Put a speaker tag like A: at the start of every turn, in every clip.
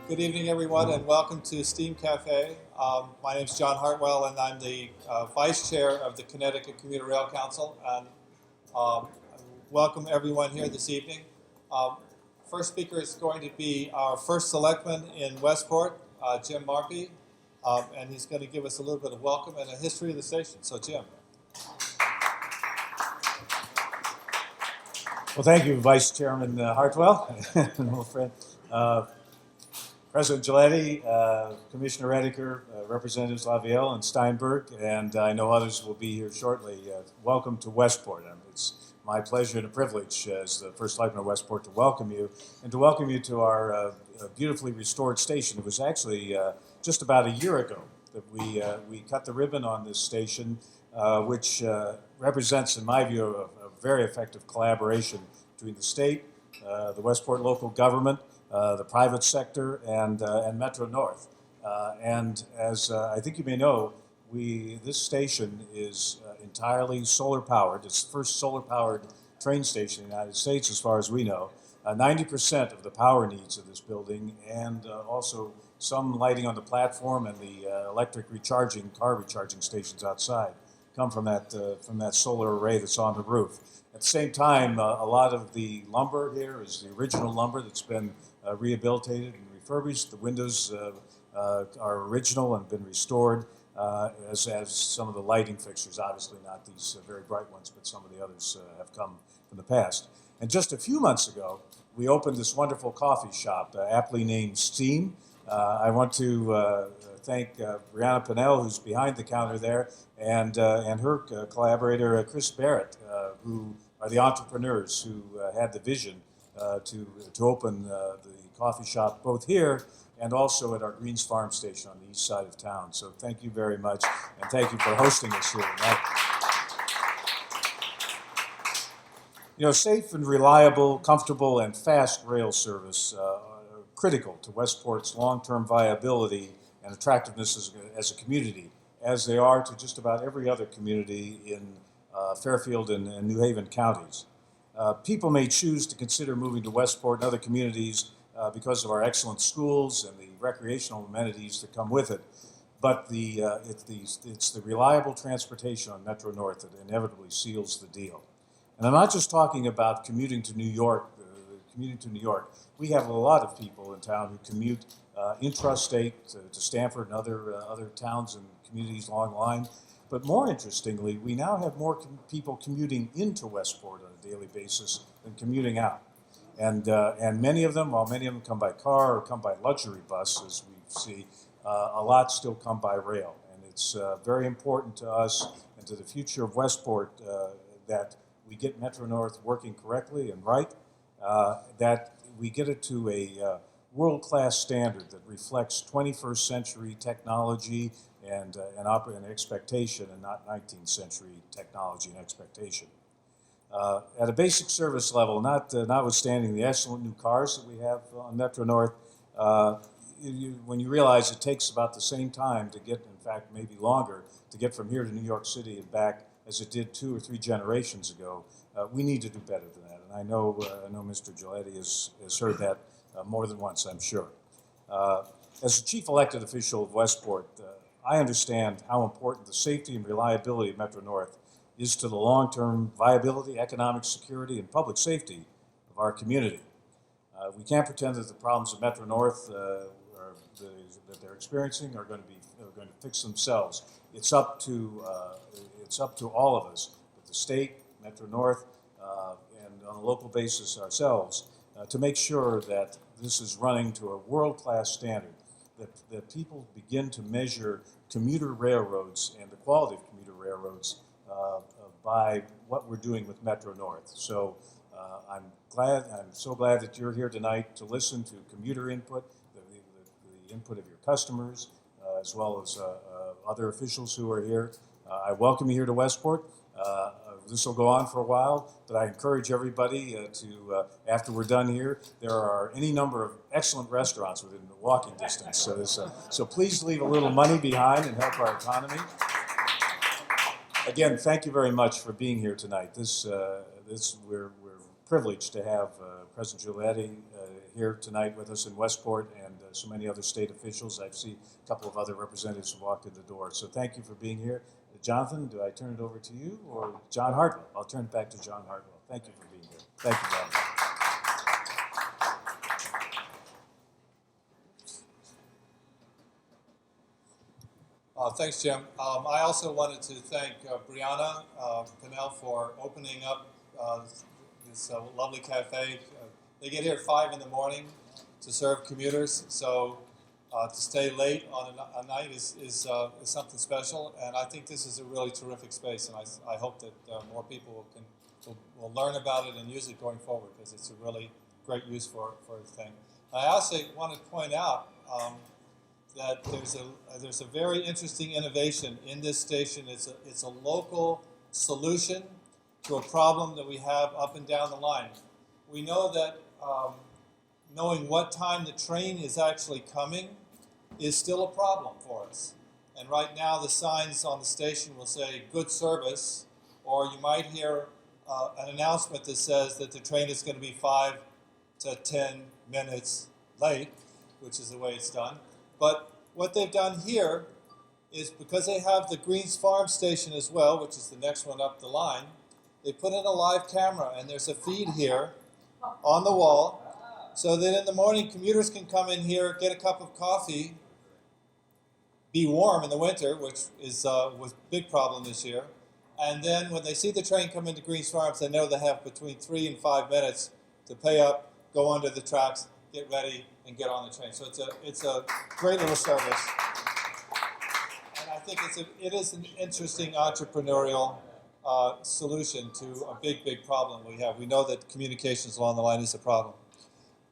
A: Good evening, everyone, and welcome to Steam Cafe. My name is John Hartwell, and I'm the Vice Chair of the Connecticut Commuter Rail Council. And um, welcome everyone here this evening. Um, First speaker is going to be our first selectman in Westport, Jim Markey, and he's going to give us a little bit of welcome and a history of the station. So, Jim.
B: Well, thank you, Vice Chairman Hartwell, an old friend. President Guilietti, Commissioner Rediker, Representatives Lavielle and Steinberg, and I know others will be here shortly. Welcome to Westport. It's my pleasure and a privilege as the first selectman of Westport to welcome you and to welcome you to our beautifully restored station. It was actually just about a year ago that we cut the ribbon on this station, which represents, in my view, a very effective collaboration between the state, the Westport local government, the private sector, and Metro North. And as I think you may know, this station is entirely solar powered. It's the first solar powered train station in the United States, as far as we know. 90% of the power needs of this building, and also some lighting on the platform and the electric recharging, car recharging stations outside, come from that solar array that's on the roof. At the same time, a lot of the lumber here is the original lumber that's been rehabilitated and refurbished. The windows are original and been restored, as some of the lighting fixtures, obviously not these very bright ones, but some of the others have come from the past. And just a few months ago, we opened this wonderful coffee shop, aptly named Steam. I want to thank Brianna Pinnell, who's behind the counter there, and her collaborator, Chris Barrett, who are the entrepreneurs who had the vision to open the coffee shop both here and also at our Greens Farm station on the east side of town. So thank you very much, and thank you for hosting us here tonight. You know, safe and reliable, comfortable, and fast rail service are critical to Westport's long-term viability and attractiveness as a community, as they are to just about every other community in Fairfield and New Haven counties. People may choose to consider moving to Westport and other communities because of our excellent schools and the recreational amenities that come with it. But it's the reliable transportation on Metro North that inevitably seals the deal. And I'm not just talking about commuting to New York. We have a lot of people in town who commute intrastate to Stamford and other towns and communities along the line. But more interestingly, we now have more people commuting into Westport on a daily basis than commuting out. And many of them, while many of them come by car or come by luxury bus, as we see, a lot still come by rail. And it's very important to us and to the future of Westport that we get Metro North working correctly and right, that we get it to a world-class standard that reflects 21st century technology and expectation, and not 19th century technology and expectation. At a basic service level, notwithstanding the excellent new cars that we have on Metro North, when you realize it takes about the same time to get, in fact, maybe longer, to get from here to New York City and back as it did 2 or 3 generations ago, we need to do better than that. And I know Mr. Guilietti has heard that more than once, I'm sure. As the chief elected official of Westport, I understand how important the safety and reliability of Metro North is to the long-term viability, economic security, and public safety of our community. We can't pretend that the problems of Metro North that they're experiencing are going to fix themselves. It's up to all of us, the state, Metro North, and on a local basis ourselves, to make sure that this is running to a world-class standard, that people begin to measure commuter railroads and the quality of commuter railroads by what we're doing with Metro North. So I'm so glad that you're here tonight to listen to commuter input, the input of your customers, as well as other officials who are here. I welcome you here to Westport. This will go on for a while, but I encourage everybody to, after we're done here, there are any number of excellent restaurants within walking distance. So please leave a little money behind and help our economy. Again, thank you very much for being here tonight. We're privileged to have President Guilietti here tonight with us in Westport, and so many other state officials. I've seen a couple of other representatives who walked in the door. So thank you for being here. Jonathan, do I turn it over to you or John Hartwell? I'll turn it back to John Hartwell. Thank you for being here. Thank you, John.
A: Thanks, Jim. I also wanted to thank Brianna Pinnell for opening up this lovely cafe. They get here at 5 in the morning to serve commuters, so to stay late on a night is something special. And I think this is a really terrific space, and I hope that more people will learn about it and use it going forward, because it's a really great use for the thing. I also want to point out that there's a very interesting innovation in this station. It's a local solution to a problem that we have up and down the line. We know that knowing what time the train is actually coming is still a problem for us. And right now the signs on the station will say good service, or you might hear an announcement that says that the train is going to be 5 to 10 minutes late, which is the way it's done. But what they've done here is, because they have the Greens Farm station as well, which is the next one up the line, they put in a live camera, and there's a feed here on the wall, so that in the morning commuters can come in here, get a cup of coffee, be warm in the winter, which was a big problem this year, and then when they see the train come into Greens Farms, they know they have between 3 and 5 minutes to pay up, go under the tracks, get ready, and get on the train. So it's a great little service, and I think it is an interesting entrepreneurial solution to a big problem we have. We know that communications along the line is a problem.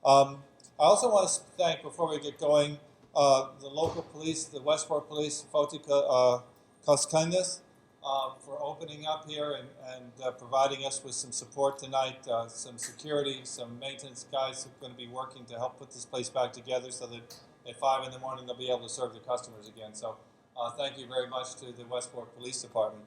A: I also want to thank, before we get going, the local police, the Westport Police, Fotika Koskindus, for opening up here and providing us with some support tonight, some security, some maintenance guys who are going to be working to help put this place back together so that at 5 in the morning they'll be able to serve the customers again. So thank you very much to the Westport Police Department.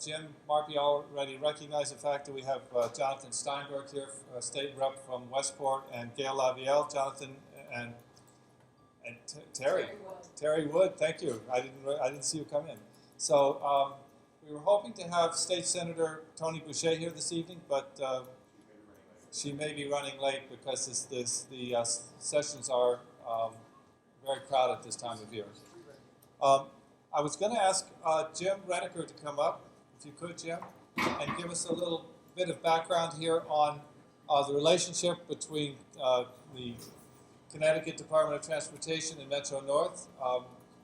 A: Jim Marpy already recognized the fact that we have Jonathan Steinberg here, state rep from Westport, and Gail Lavielle, Jonathan, and Terry Wood. Thank you. I didn't see you come in. So we were hoping to have State Senator Tony Boucher here this evening, but she may be running late because the sessions are very crowded this time of year. I was going to ask Jim Reniker to come up, if you could, Jim, and give us a little bit of background here on the relationship between the Connecticut Department of Transportation and Metro North.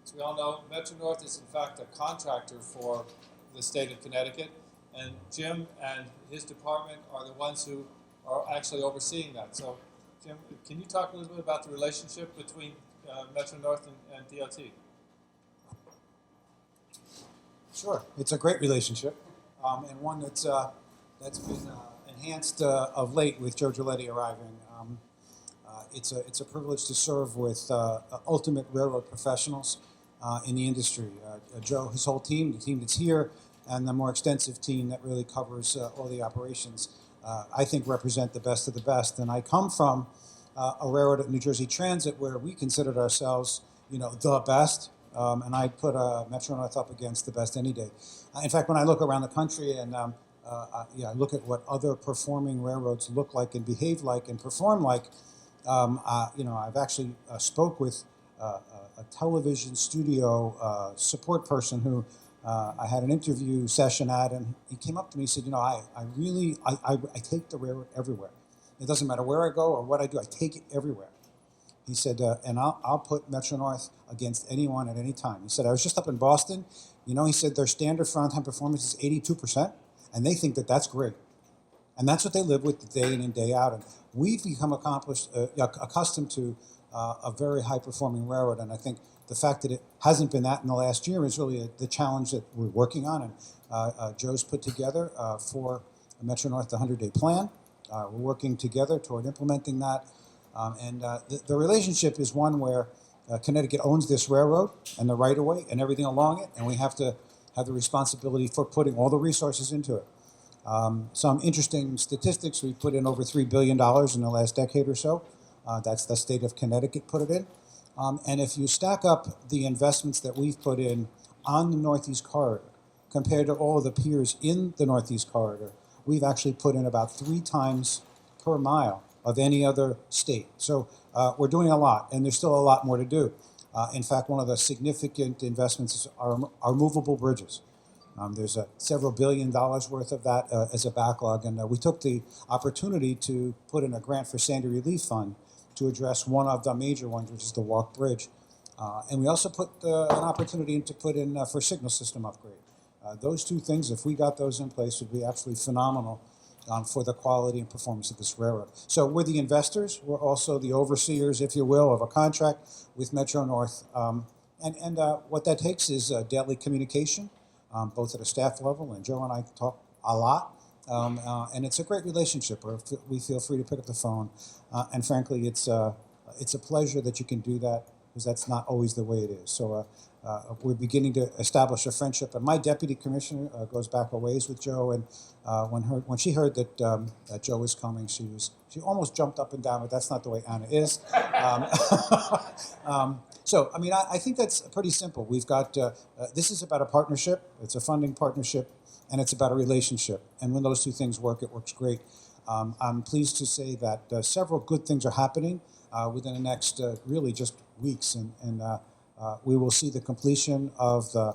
A: As we all know, Metro North is in fact a contractor for the state of Connecticut, and Jim and his department are the ones who are actually overseeing that. So, Jim, can you talk a little bit about the relationship between Metro North and DOT?
C: Sure, it's a great relationship, and one that's been enhanced of late with Joe Guilietti arriving. It's a privilege to serve with ultimate railroad professionals in the industry. Joe, his whole team, the team that's here, and the more extensive team that really covers all the operations, I think represent the best of the best. And I come from a railroad at New Jersey Transit where we considered ourselves, the best. And I put Metro North up against the best any day. In fact, when I look around the country and I look at what other performing railroads look like and behave like and perform like, I've actually spoke with a television studio support person who I had an interview session at, and he came up to me and said, I take the railroad everywhere. It doesn't matter where I go or what I do, I take it everywhere. He said, and I'll put Metro North against anyone at any time. He said, I was just up in Boston. He said their standard for on-time performance is 82%, and they think that that's great. And that's what they live with day in and day out. And we've become accustomed to a very high-performing railroad, and I think the fact that it hasn't been that in the last year is really the challenge that we're working on. And Joe's put together for Metro North the 100-day plan. We're working together toward implementing that. The relationship is one where Connecticut owns this railroad and the right-of-way and everything along it, and we have to have the responsibility for putting all the resources into it. Some interesting statistics, we put in over $3 billion in the last decade or so That's the state of Connecticut put it in. And if you stack up the investments that we've put in on the Northeast Corridor compared to all of the peers in the Northeast Corridor, we've actually put in about 3 times per mile of any other state. So we're doing a lot, and there's still a lot more to do. In fact, one of the significant investments are movable bridges. There's several $1 billion worth of that as a backlog, and we took the opportunity to put in a grant for Sandy Relief Fund to address one of the major ones, which is the Walk Bridge. And we also put an opportunity to put in for signal system upgrade. Those 2 things, if we got those in place, would be absolutely phenomenal for the quality and performance of this railroad. So we're the investors. We're also the overseers, if you will, of a contract with Metro North. And what that takes is daily communication, both at a staff level, and Joe and I talk a lot. And it's a great relationship. We feel free to pick up the phone. And frankly, it's a pleasure that you can do that, because that's not always the way it is. So we're beginning to establish a friendship. And my deputy commissioner goes back a ways with Joe. And when she heard that that Joe was coming, she almost jumped up and down. But that's not the way Anna is. So I mean, I think that's pretty simple. We've got this is about a partnership. It's a funding partnership, and it's about a relationship. And when those 2 things work, it works great. I'm pleased to say that several good things are happening within the next really just weeks, and we will see the completion of the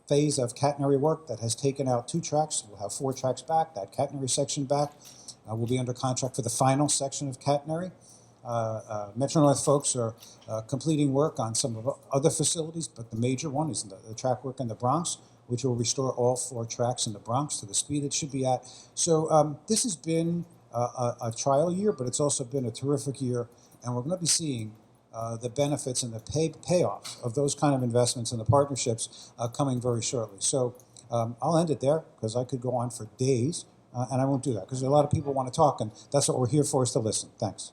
C: phase of catenary work that has taken out 2 tracks. We'll have 4 tracks back, that catenary section back. We'll be under contract for the final section of catenary. Metro North folks are completing work on some of other facilities, but the major one is the track work in the Bronx, which will restore all 4 tracks in the Bronx to the speed it should be at. So this has been a trial year, but it's also been a terrific year, and we're going to be seeing the benefits and the payoff of those kind of investments and the partnerships coming very shortly. So I'll end it there, because I could go on for days, and I won't do that, because a lot of people want to talk, and that's what we're here for, is to listen. Thanks.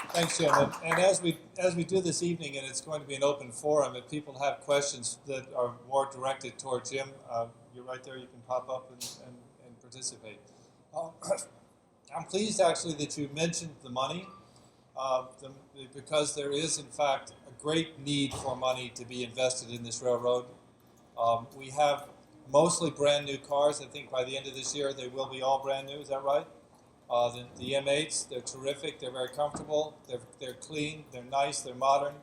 A: Thanks, Jim. And as we do this evening, and it's going to be an open forum, if people have questions that are more directed toward Jim, you're right there. You can pop up and participate. I'm pleased actually that you mentioned the money, because there is in fact a great need for money to be invested in this railroad. We have mostly brand new cars. I think by the end of this year they will be all brand new. Is that right? The M8s, they're terrific, they're very comfortable, they're clean, they're nice, they're modern,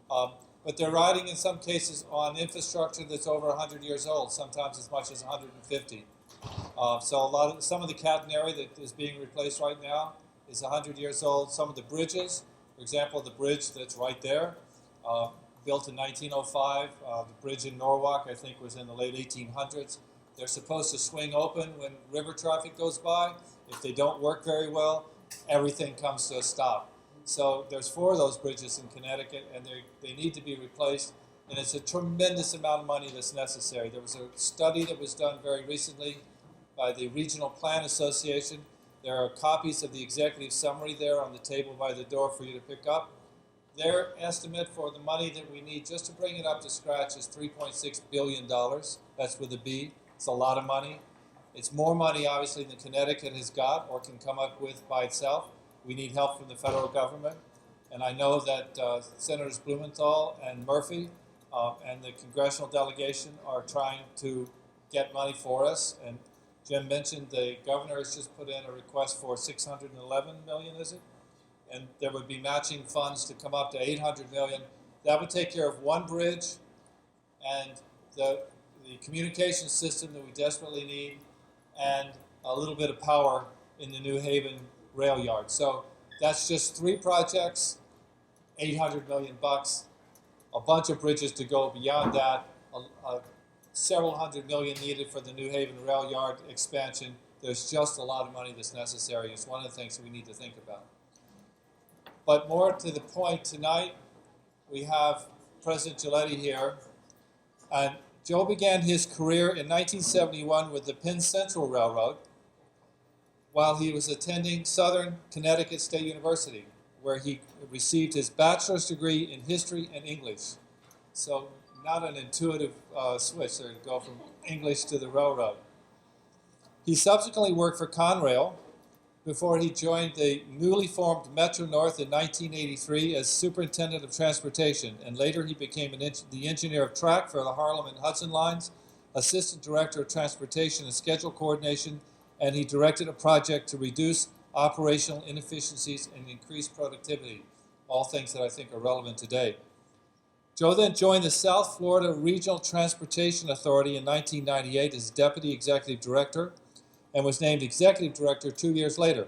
A: but they're riding in some cases on infrastructure that's over 100 years old, sometimes as much as 150. So some of the catenary that is being replaced right now is 100 years old. Some of the bridges, for example, the bridge that's right there, built in 1905, the bridge in Norwalk, I think, was in the late 1800s. They're supposed to swing open when river traffic goes by. If they don't work very well, everything comes to a stop. So there's 4 of those bridges in Connecticut, and they need to be replaced. And it's a tremendous amount of money that's necessary. There was a study that was done very recently by the Regional Plan Association. There are copies of the executive summary there on the table by the door for you to pick up. Their estimate for the money that we need just to bring it up to scratch is $3.6 billion. That's with a B. It's a lot of money. It's more money, obviously, than Connecticut has got or can come up with by itself. We need help from the federal government. And I know that Senators Blumenthal and Murphy and the congressional delegation are trying to get money for us. And Jim mentioned the governor has just put in a request for $611 million, is it? And there would be matching funds to come up to $800 million. That would take care of 1 bridge and the communication system that we desperately need, and a little bit of power in the New Haven rail yard. So that's just 3 projects, $800 million, a bunch of bridges to go beyond that, several $100 million needed for the New Haven rail yard expansion. There's just a lot of money that's necessary. It's one of the things that we need to think about. But more to the point tonight, we have President Guilietti here. And Joe began his career in 1971 with the Penn Central Railroad while he was attending Southern Connecticut State University, where he received his bachelor's degree in history and English. So not an intuitive switch there to go from English to the railroad. He subsequently worked for Conrail before he joined the newly formed Metro North in 1983 as Superintendent of Transportation, and later he became the engineer of track for the Harlem and Hudson lines, Assistant Director of Transportation and Schedule Coordination, and he directed a project to reduce operational inefficiencies and increase productivity, all things that I think are relevant today. Joe then joined the South Florida Regional Transportation Authority in 1998 as Deputy Executive Director and was named Executive Director 2 years later.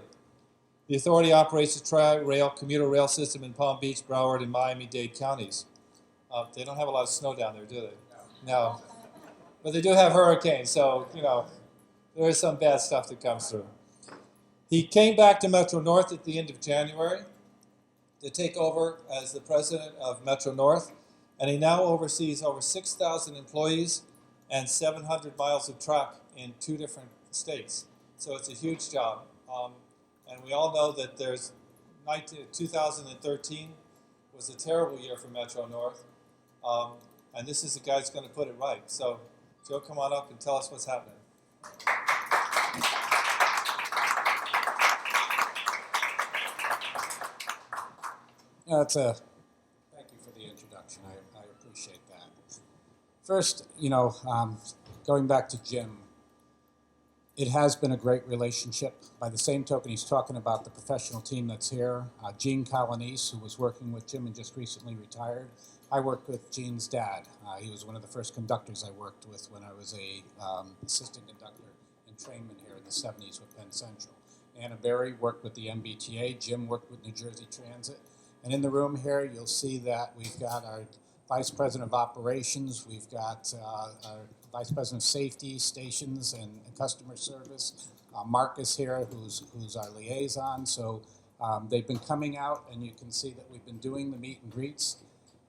A: The authority operates the Tri-Rail commuter rail system in Palm Beach, Broward, and Miami-Dade counties. They don't have a lot of snow down there, do they? No. But they do have hurricanes, so, there is some bad stuff that comes through. He came back to Metro North at the end of January to take over as the president of Metro North, and he now oversees over 6,000 employees and 700 miles of track in 2 different states. So it's a huge job. And we all know that 2013 was a terrible year for Metro North, and this is the guy who's going to put it right. So, Joe, come on up and tell us what's happening.
C: Thank you for the introduction. I appreciate that. First, going back to Jim, it has been a great relationship. By the same token, he's talking about the professional team that's here. Gene Colonese, who was working with Jim and just recently retired. I worked with Gene's dad. He was one of the first conductors I worked with when I was a assistant conductor in trainment here in the 70s with Penn Central. Anna Berry worked with the MBTA. Jim worked with New Jersey Transit. And in the room here, you'll see that we've got our Vice President of Operations, we've got our Vice President of Safety, Stations, and Customer Service. Marcus here, who's our liaison. So they've been coming out, and you can see that we've been doing the meet and greets.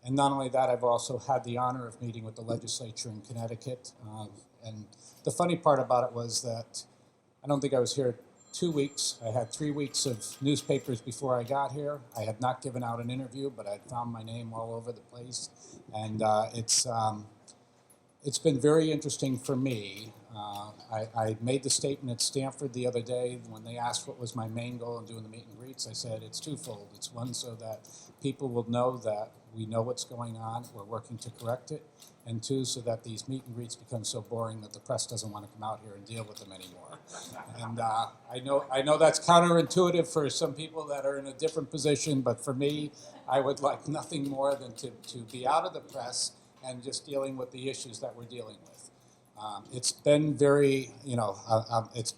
C: And not only that, I've also had the honor of meeting with the legislature in Connecticut. And the funny part about it was that I don't think I was here 2 weeks. I had 3 weeks of newspapers before I got here. I had not given out an interview, but I found my name all over the place. And it's been very interesting for me. I made the statement at Stanford the other day when they asked what was my main goal in doing the meet and greets. I said it's twofold. It's one, so that people will know that we know what's going on, we're working to correct it, and 2, so that these meet and greets become so boring that the press doesn't want to come out here and deal with them anymore. And I know that's counterintuitive for some people that are in a different position, but for me, I would like nothing more than to be out of the press and just dealing with the issues that we're dealing with. It's been very, it's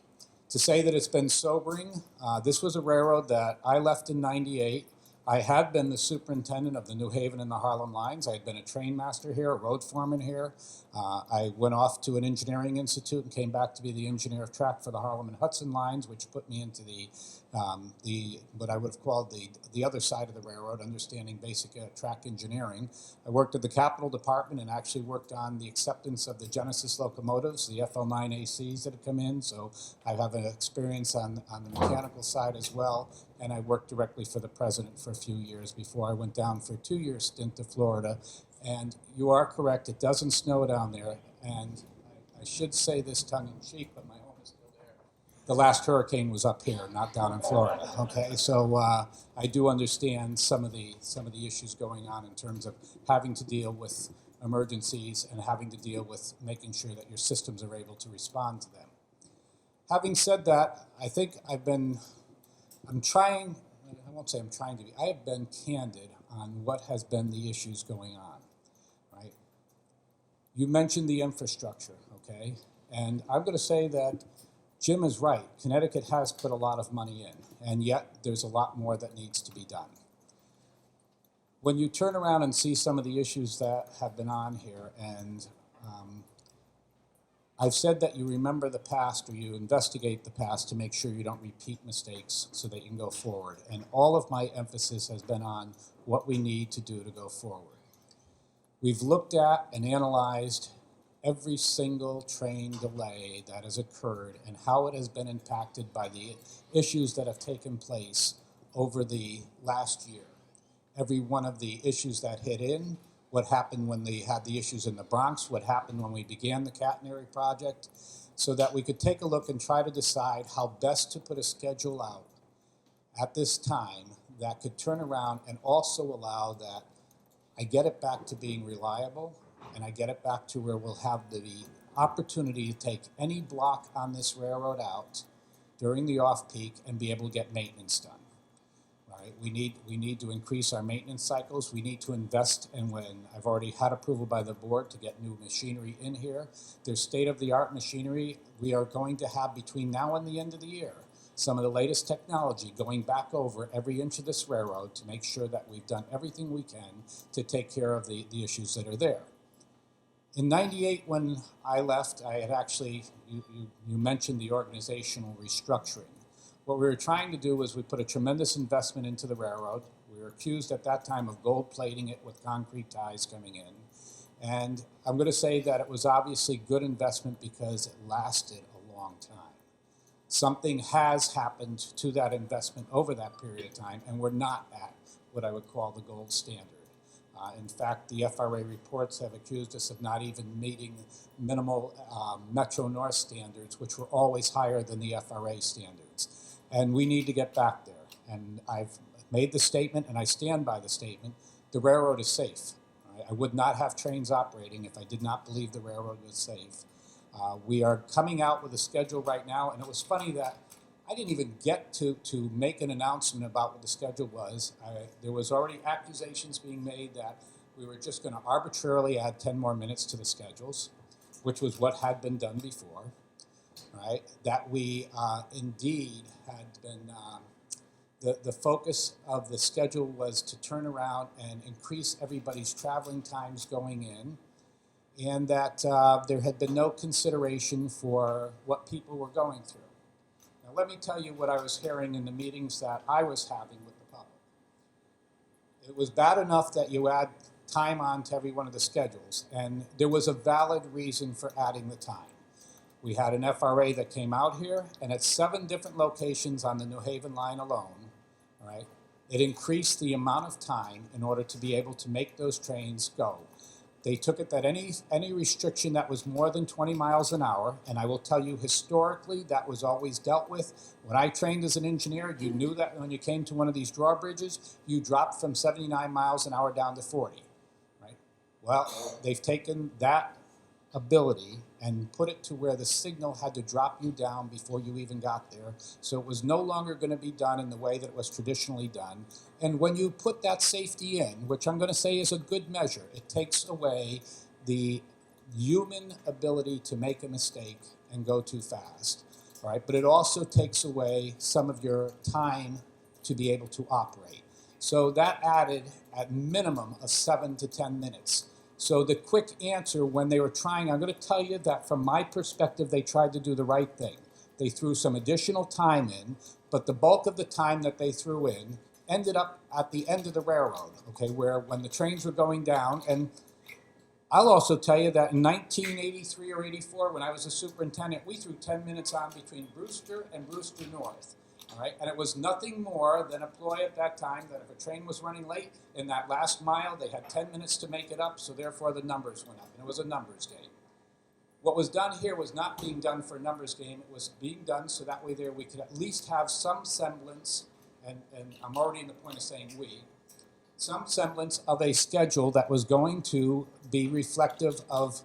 C: to say that it's been sobering. This was a railroad that I left in '98. I had been the superintendent of the New Haven and the Harlem lines. I had been a train master here, a road foreman here. I went off to an engineering institute and came back to be the engineer of track for the Harlem and Hudson lines, which put me into the what I would have called the other side of the railroad, understanding basic track engineering. I worked at the Capital Department and actually worked on the acceptance of the Genesis locomotives, the FL9ACs that had come in. So I have an experience on the mechanical side as well. And I worked directly for the president for a few years before I went down for a 2-year stint to Florida. And you are correct, it doesn't snow down there. And I should say this tongue-in-cheek, but my home is still there. The last hurricane was up here, not down in Florida. Okay, so I do understand some of the issues going on in terms of having to deal with emergencies and having to deal with making sure that your systems are able to respond to them. Having said that, I think I have been candid on what has been the issues going on, right? You mentioned the infrastructure, okay? And I'm going to say that Jim is right. Connecticut has put a lot of money in, and yet there's a lot more that needs to be done. When you turn around and see some of the issues that have been on here, and I've said that you remember the past or you investigate the past to make sure you don't repeat mistakes so that you can go forward. And all of my emphasis has been on what we need to do to go forward. We've looked at and analyzed every single train delay that has occurred and how it has been impacted by the issues that have taken place over the last year. Every one of the issues that hit in, what happened when they had the issues in the Bronx, what happened when we began the catenary project. so that we could take a look and try to decide how best to put a schedule out at this time that could turn around and also allow that I get it back to being reliable, and I get it back to where we'll have the opportunity to take any block on this railroad out during the off-peak and be able to get maintenance done. Right? We need to increase our maintenance cycles. We need to invest in, when I've already had approval by the board to get new machinery in here. There's state-of-the-art machinery. We are going to have between now and the end of the year some of the latest technology going back over every inch of this railroad to make sure that we've done everything we can to take care of the issues that are there. In '98, when I left, I had actually, you mentioned the organizational restructuring. What we were trying to do was we put a tremendous investment into the railroad. We were accused at that time of gold plating it with concrete ties coming in. And I'm going to say that it was obviously good investment because it lasted a long time. Something has happened to that investment over that period of time, and we're not at what I would call the gold standard. In fact, the FRA reports have accused us of not even meeting minimal Metro North standards, which were always higher than the FRA standards. And we need to get back there. And I've made the statement, and I stand by the statement, the railroad is safe. Right? I would not have trains operating if I did not believe the railroad was safe. We are coming out with a schedule right now, and it was funny that I didn't even get to make an announcement about what the schedule was. There was already accusations being made that we were just going to arbitrarily add 10 more minutes to the schedules, which was what had been done before, right? That we indeed had been, the focus of the schedule was to turn around and increase everybody's traveling times going in, and that there had been no consideration for what people were going through. Now, let me tell you what I was hearing in the meetings that I was having with the public. It was bad enough that you add time on to every one of the schedules, and there was a valid reason for adding the time. We had an FRA that came out here, and at 7 different locations on the New Haven line alone, right, it increased the amount of time in order to be able to make those trains go. They took it that any restriction that was more than 20 miles an hour, and I will tell you historically that was always dealt with. When I trained as an engineer, you knew that when you came to one of these drawbridges, you dropped from 79 miles an hour down to 40, right? Well, they've taken that ability and put it to where the signal had to drop you down before you even got there. So it was no longer going to be done in the way that it was traditionally done. And when you put that safety in, which I'm going to say is a good measure, it takes away the human ability to make a mistake and go too fast, right? But it also takes away some of your time to be able to operate. So that added at minimum of 7 to 10 minutes. So the quick answer when they were trying, I'm going to tell you that from my perspective, they tried to do the right thing. They threw some additional time in, but the bulk of the time that they threw in ended up at the end of the railroad, okay, where when the trains were going down. And I'll also tell you that in 1983 or 84, when I was a superintendent, we threw 10 minutes on between Brewster and Brewster North. All right, and it was nothing more than a ploy at that time that if a train was running late in that last mile, they had 10 minutes to make it up, so therefore the numbers went up, and it was a numbers game. What was done here was not being done for a numbers game. It was being done so that way there we could at least have some semblance, and I'm already in the point of saying we, some semblance of a schedule that was going to be reflective of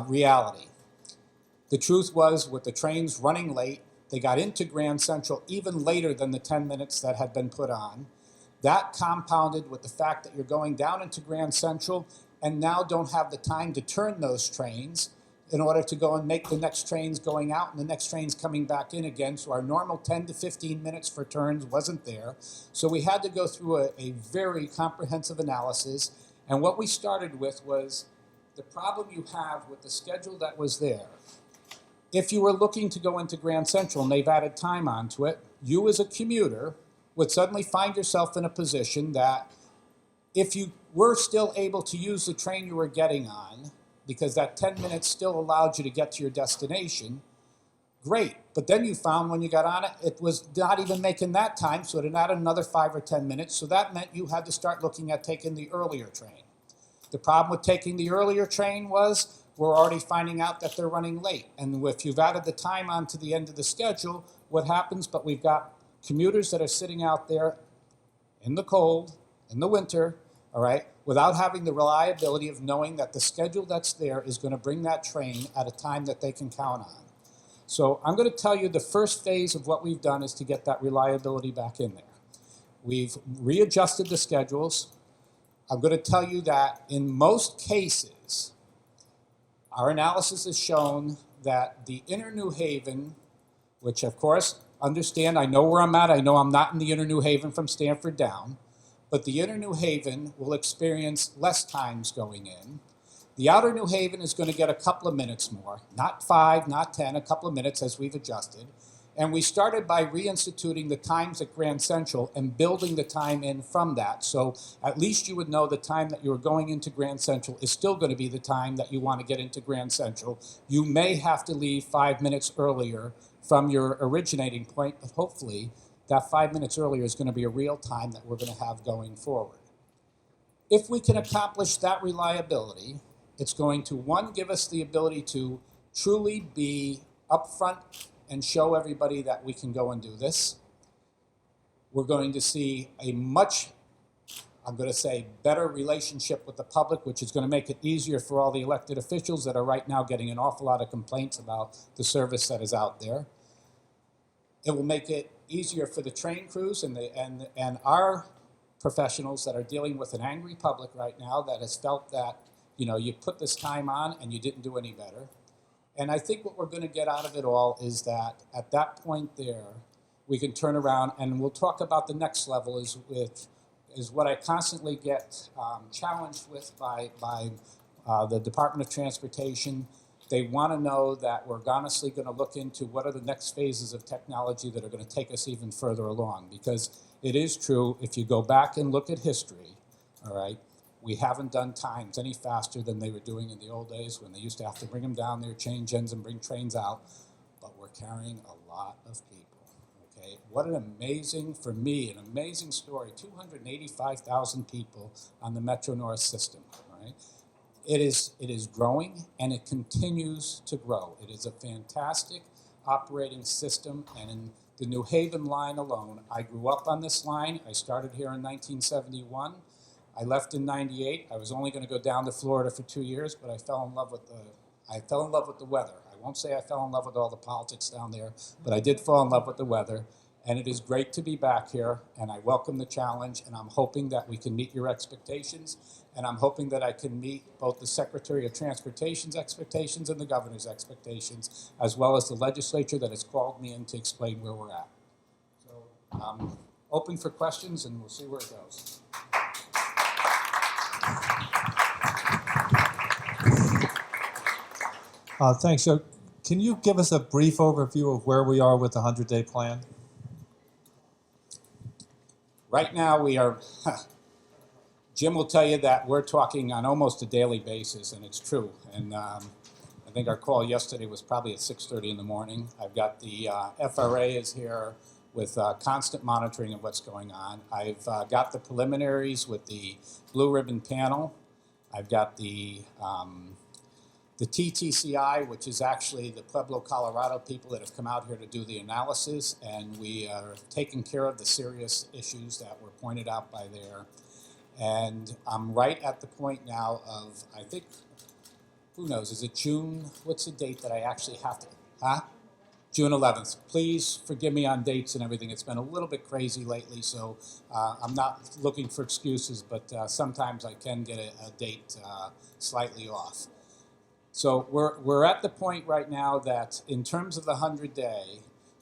C: reality. The truth was, with the trains running late, they got into Grand Central even later than the 10 minutes that had been put on. That compounded with the fact that you're going down into Grand Central and now don't have the time to turn those trains in order to go and make the next trains going out and the next trains coming back in again. So our normal 10 to 15 minutes for turns wasn't there. So we had to go through a very comprehensive analysis. And what we started with was the problem you have with the schedule that was there. If you were looking to go into Grand Central and they've added time onto it, you as a commuter would suddenly find yourself in a position that if you were still able to use the train you were getting on, because that 10 minutes still allowed you to get to your destination, great. But then you found when you got on it, it was not even making that time, so it had added another 5 or 10 minutes. So that meant you had to start looking at taking the earlier train. The problem with taking the earlier train was we're already finding out that they're running late. And if you've added the time onto the end of the schedule, what happens? But we've got commuters that are sitting out there in the cold, in the winter, all right, without having the reliability of knowing that the schedule that's there is going to bring that train at a time that they can count on. So I'm going to tell you the first phase of what we've done is to get that reliability back in there. We've readjusted the schedules. I'm going to tell you that in most cases, our analysis has shown that the inner New Haven, which of course, understand, I know where I'm at. I know I'm not in the inner New Haven from Stanford down, but the inner New Haven will experience less times going in. The outer New Haven is going to get a couple of minutes more, not 5, not 10, a couple of minutes as we've adjusted. And we started by reinstituting the times at Grand Central and building the time in from that. So at least you would know the time that you're going into Grand Central is still going to be the time that you want to get into Grand Central. You may have to leave 5 minutes earlier from your originating point, but hopefully that 5 minutes earlier is going to be a real time that we're going to have going forward. If we can accomplish that reliability, it's going to, one, give us the ability to truly be upfront and show everybody that we can go and do this. We're going to see a much, I'm going to say, better relationship with the public, which is going to make it easier for all the elected officials that are right now getting an awful lot of complaints about the service that is out there. It will make it easier for the train crews and our professionals that are dealing with an angry public right now that has felt that, you know, you put this time on and you didn't do any better. And I think what we're going to get out of it all is that at that point there, we can turn around and we'll talk about the next level is what I constantly get challenged with by the Department of Transportation. They want to know that we're honestly going to look into what are the next phases of technology that are going to take us even further along. Because it is true, if you go back and look at history, all right, we haven't done times any faster than they were doing in the old days when they used to have to bring them down there, change ends, and bring trains out. But we're carrying a lot of people, okay? What an amazing, for me, an amazing story. 285,000 people on the Metro North system, all right? It is growing, and it continues to grow. It is a fantastic operating system, and in the New Haven line alone, I grew up on this line. I started here in 1971. I left in 98. I was only going to go down to Florida for 2 years, but I fell in love with the weather. I won't say I fell in love with all the politics down there, but I did fall in love with the weather. And it is great to be back here, and I welcome the challenge, and I'm hoping that we can meet your expectations, and I'm hoping that I can meet both the Secretary of Transportation's expectations and the Governor's expectations, as well as the legislature that has called me in to explain where we're at. So open for questions, and we'll see where it goes.
A: Thanks. So can you give us a brief overview of where we are with the 100-day plan?
C: Right now we are, Jim will tell you that we're talking on almost a daily basis, and it's true. And I think our call yesterday was probably at 6:30 in the morning. I've got the FRA is here with constant monitoring of what's going on. I've got the preliminaries with the Blue Ribbon panel. I've got the TTCI, which is actually the Pueblo, Colorado people that have come out here to do the analysis, and we are taking care of the serious issues that were pointed out by there. And I'm right at the point now of, I think, who knows, is it June? What's the date that I actually have to, June 11th. Please forgive me on dates and everything. It's been a little bit crazy lately, so I'm not looking for excuses, but sometimes I can get a date slightly off. So we're at the point right now that in terms of the 100-day,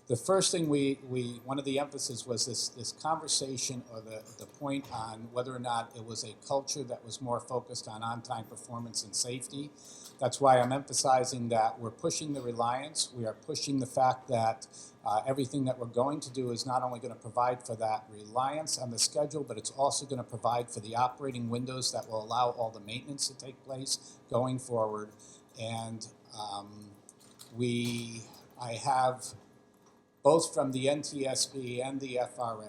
C: the first thing one of the emphasis was this conversation or the point on whether or not it was a culture that was more focused on-time performance and safety. That's why I'm emphasizing that we're pushing the reliance. We are pushing the fact that everything that we're going to do is not only going to provide for that reliance on the schedule, but it's also going to provide for the operating windows that will allow all the maintenance to take place going forward. And I have both from the NTSB and the FRA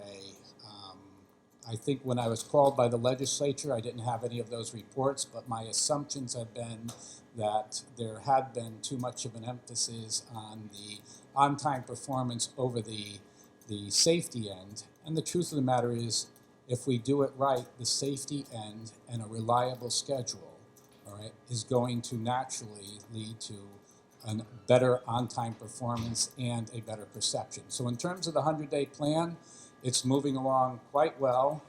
C: I think when I was called by the legislature, I didn't have any of those reports, but my assumptions have been that there had been too much of an emphasis on the on-time performance over the safety end. And the truth of the matter is, if we do it right, the safety end and a reliable schedule, all right, is going to naturally lead to a better on-time performance and a better perception. So in terms of the 100-day plan, it's moving along quite well.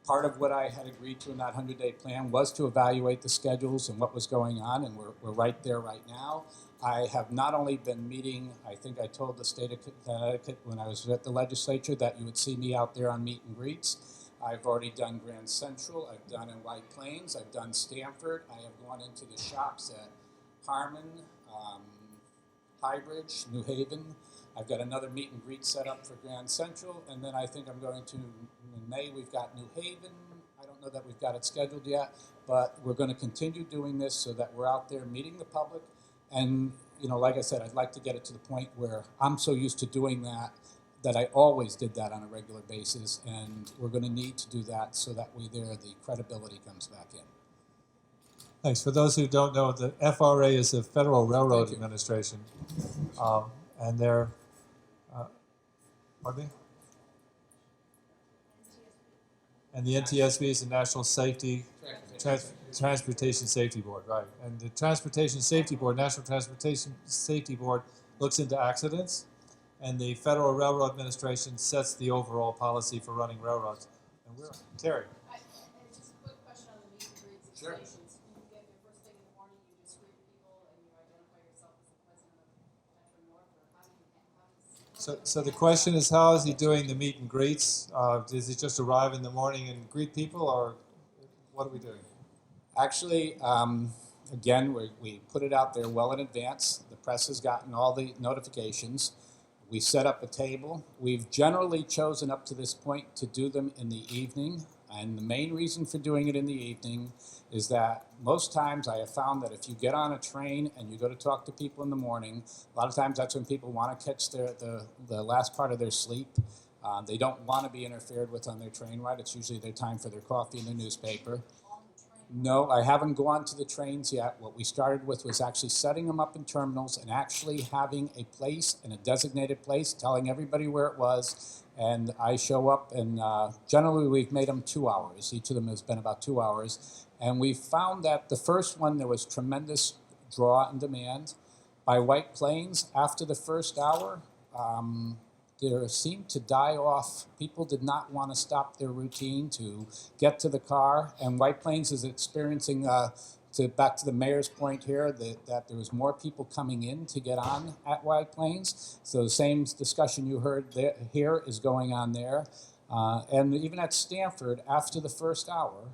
C: Part of what I had agreed to in that 100-day plan was to evaluate the schedules and what was going on, and we're right there right now. I have not only been meeting, I think I told the state of Connecticut when I was at the legislature that you would see me out there on meet and greets. I've already done Grand Central, I've done in White Plains, I've done Stamford, I have gone into the shops at Harmon, Highbridge, New Haven. I've got another meet and greet set up for Grand Central, and then I think I'm going to, in May, we've got New Haven. I don't know that we've got it scheduled yet, but we're going to continue doing this so that we're out there meeting the public. And, you know, like I said, I'd like to get it to the point where I'm so used to doing that I always did that on a regular basis, and we're going to need to do that so that way there the credibility comes back in.
A: Thanks. For those who don't know, the FRA is the Federal Railroad Administration, and they're, pardon me? And the NTSB is the National Transportation Safety Board, right? And the Transportation Safety Board, National Transportation Safety Board, looks into accidents, and the Federal Railroad Administration sets the overall policy for running railroads. And we're Terry.
D: Just a quick question on the meet and greets and
A: Sure.
D: stations. You get there first thing in the morning, you just greet people and you identify yourself as the president of Metro North, or how does
A: So the question is, how is he doing the meet and greets? Does he just arrive in the morning and greet people, or what are we doing?
C: Actually, again, we put it out there well in advance. The press has gotten all the notifications. We set up a table. We've generally chosen up to this point to do them in the evening. And the main reason for doing it in the evening is that most times I have found that if you get on a train and you go to talk to people in the morning, a lot of times that's when people want to catch the last part of their sleep. They don't want to be interfered with on their train ride. It's usually their time for their coffee and their newspaper. No, I haven't gone to the trains yet. What we started with was actually setting them up in terminals and actually having a place and a designated place, telling everybody where it was. And I show up, and generally we've made them 2 hours. Each of them has been about 2 hours. And we found that the first one, there was tremendous draw and demand. By White Plains, after the first hour, there seemed to die off. People did not want to stop their routine to get to the car, and White Plains is experiencing, back to the mayor's point here, that there was more people coming in to get on at White Plains. So the same discussion you heard here is going on there. And even at Stamford, after the first hour,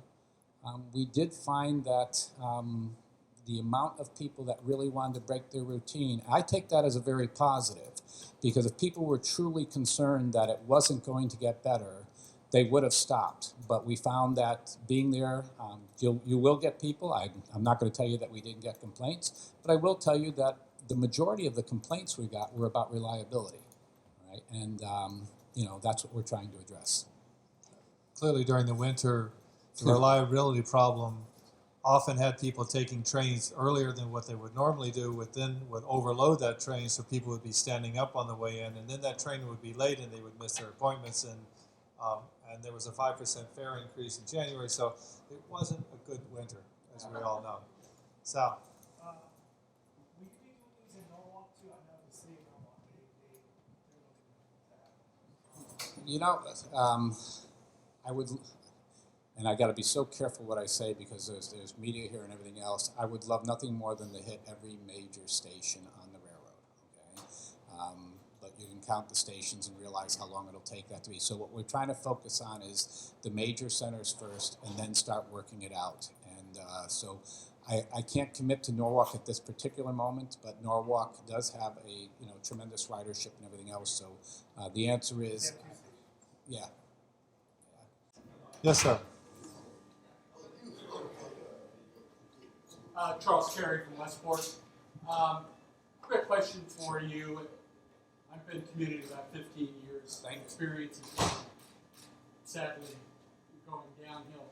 C: we did find that the amount of people that really wanted to break their routine, I take that as a very positive, because if people were truly concerned that it wasn't going to get better, they would have stopped. But we found that being there, you will get people. I'm not going to tell you that we didn't get complaints, but I will tell you that the majority of the complaints we got were about reliability, right? And that's what we're trying to address.
A: Clearly, during the winter, the reliability problem often had people taking trains earlier than what they would normally do, would overload that train, so people would be standing up on the way in, and then that train would be late and they would miss their appointments, and there was a 5% fare increase in January, so it wasn't a good winter, as we all know. Sal?
E: We think these in Norwalk too. I know the city of Norwalk,
C: I would, and I got to be so careful what I say because there's media here and everything else. I would love nothing more than to hit every major station on the railroad, okay? But you can count the stations and realize how long it'll take that to be. So what we're trying to focus on is the major centers first and then start working it out. And so I can't commit to Norwalk at this particular moment, but Norwalk does have a tremendous ridership and everything else. So the answer is, yeah.
A: Yes, sir.
E: Charles Carey from Westport. Quick question for you. I've been commuting about 15 years. Experience sadly going downhill.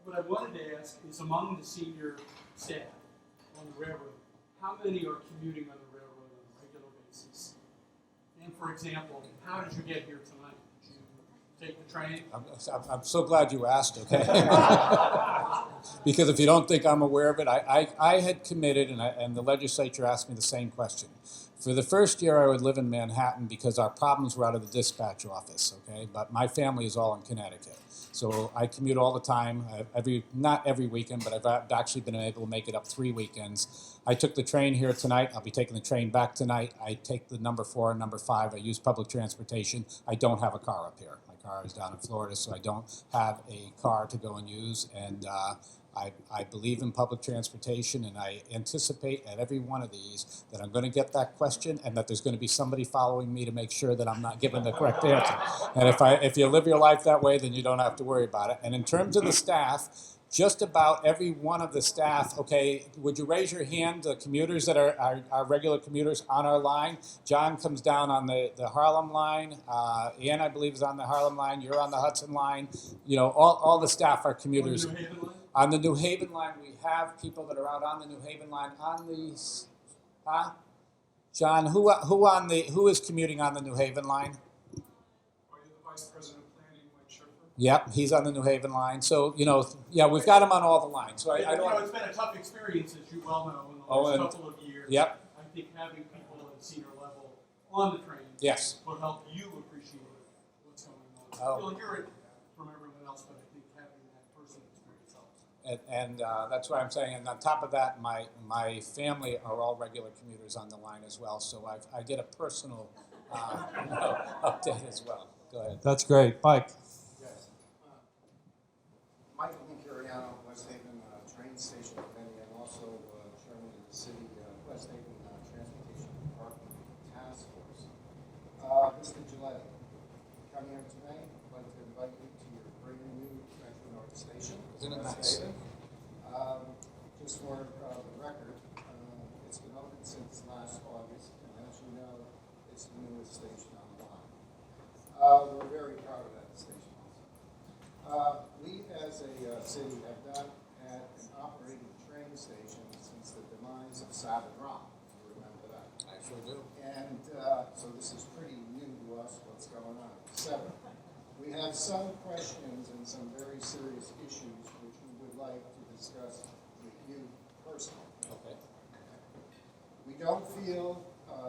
E: What I wanted to ask is, among the senior staff on the railroad, how many are commuting on the railroad on a regular basis? And for example, how did you get here tonight? Did you take the train?
C: I'm so glad you asked, okay? Because if you don't think I'm aware of it, I had committed, and the legislature asked me the same question. For the first year, I would live in Manhattan because our problems were out of the dispatch office, okay? But my family is all in Connecticut. So I commute all the time, not every weekend, but I've actually been able to make it up 3 weekends. I took the train here tonight. I'll be taking the train back tonight. I take the number 4 and number 5. I use public transportation. I don't have a car up here. My car is down in Florida, so I don't have a car to go and use. And I believe in public transportation, and I anticipate at every one of these that I'm going to get that question and that there's going to be somebody following me to make sure that I'm not giving the correct answer. And if you live your life that way, then you don't have to worry about it. And in terms of the staff, just about every one of the staff, okay, would you raise your hand, the commuters that are regular commuters on our line? John comes down on the Harlem line. Ann, I believe, is on the Harlem line. You're on the Hudson line. You know, all the staff are commuters.
E: On the New Haven line?
C: On the New Haven line, we have people that are out on the New Haven line. On the, John, who is commuting on the New Haven line?
E: Are you the Vice President of Planning, Mike Schaefer?
C: Yep, he's on the New Haven line. So, you know, yeah, we've got him on all the lines. So I
E: You know,
C: don't.
E: it's been a tough experience, as you well know, in the
C: Oh,
E: last
C: and-
E: couple of years.
C: Yep.
E: I think having people at the senior level on the train
C: Yes.
E: will help you appreciate what's going on.
C: Oh.
E: You'll hear it from everyone else, but I think having that personal experience helps.
C: And that's what I'm saying. And on top of that, my family are all regular commuters on the line as well. So I get a personal update as well. Go ahead.
B: That's great. Mike?
F: Yes. Michael Incuriano, West Haven Train Station Committee, and also Chairman of the City West Haven Transportation Department Task Force. Mr. Guilietti, coming here tonight, I'd like to invite you to your brand new Metro North Station.
C: Isn't it
F: West
C: nice?
F: Haven. Just for the record, it's been open since last August, and as you know, it's the newest station on the line. We're very proud of that station also. We as a city have not had an operating train station since the demise of Savin Rock. You remember that?
C: I sure do.
F: And so this is pretty new to us, what's going on. 7, we have some questions and some very serious issues which we would like to discuss with you personally.
C: Okay.
F: We don't feel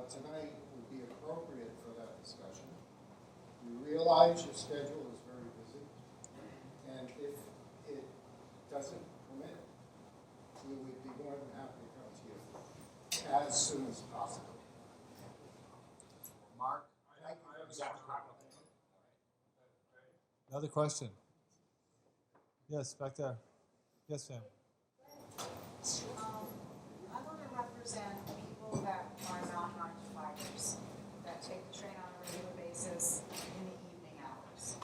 F: tonight would be appropriate for that discussion. We realize your schedule is very busy, and if it doesn't permit, we would be more than happy to come to you as soon as possible.
C: Mark?
A: Another question? Yes, back there. Yes, Sam.
D: I want to represent people that are not 9-to-5ers, that take the train on a regular basis in the evening hours.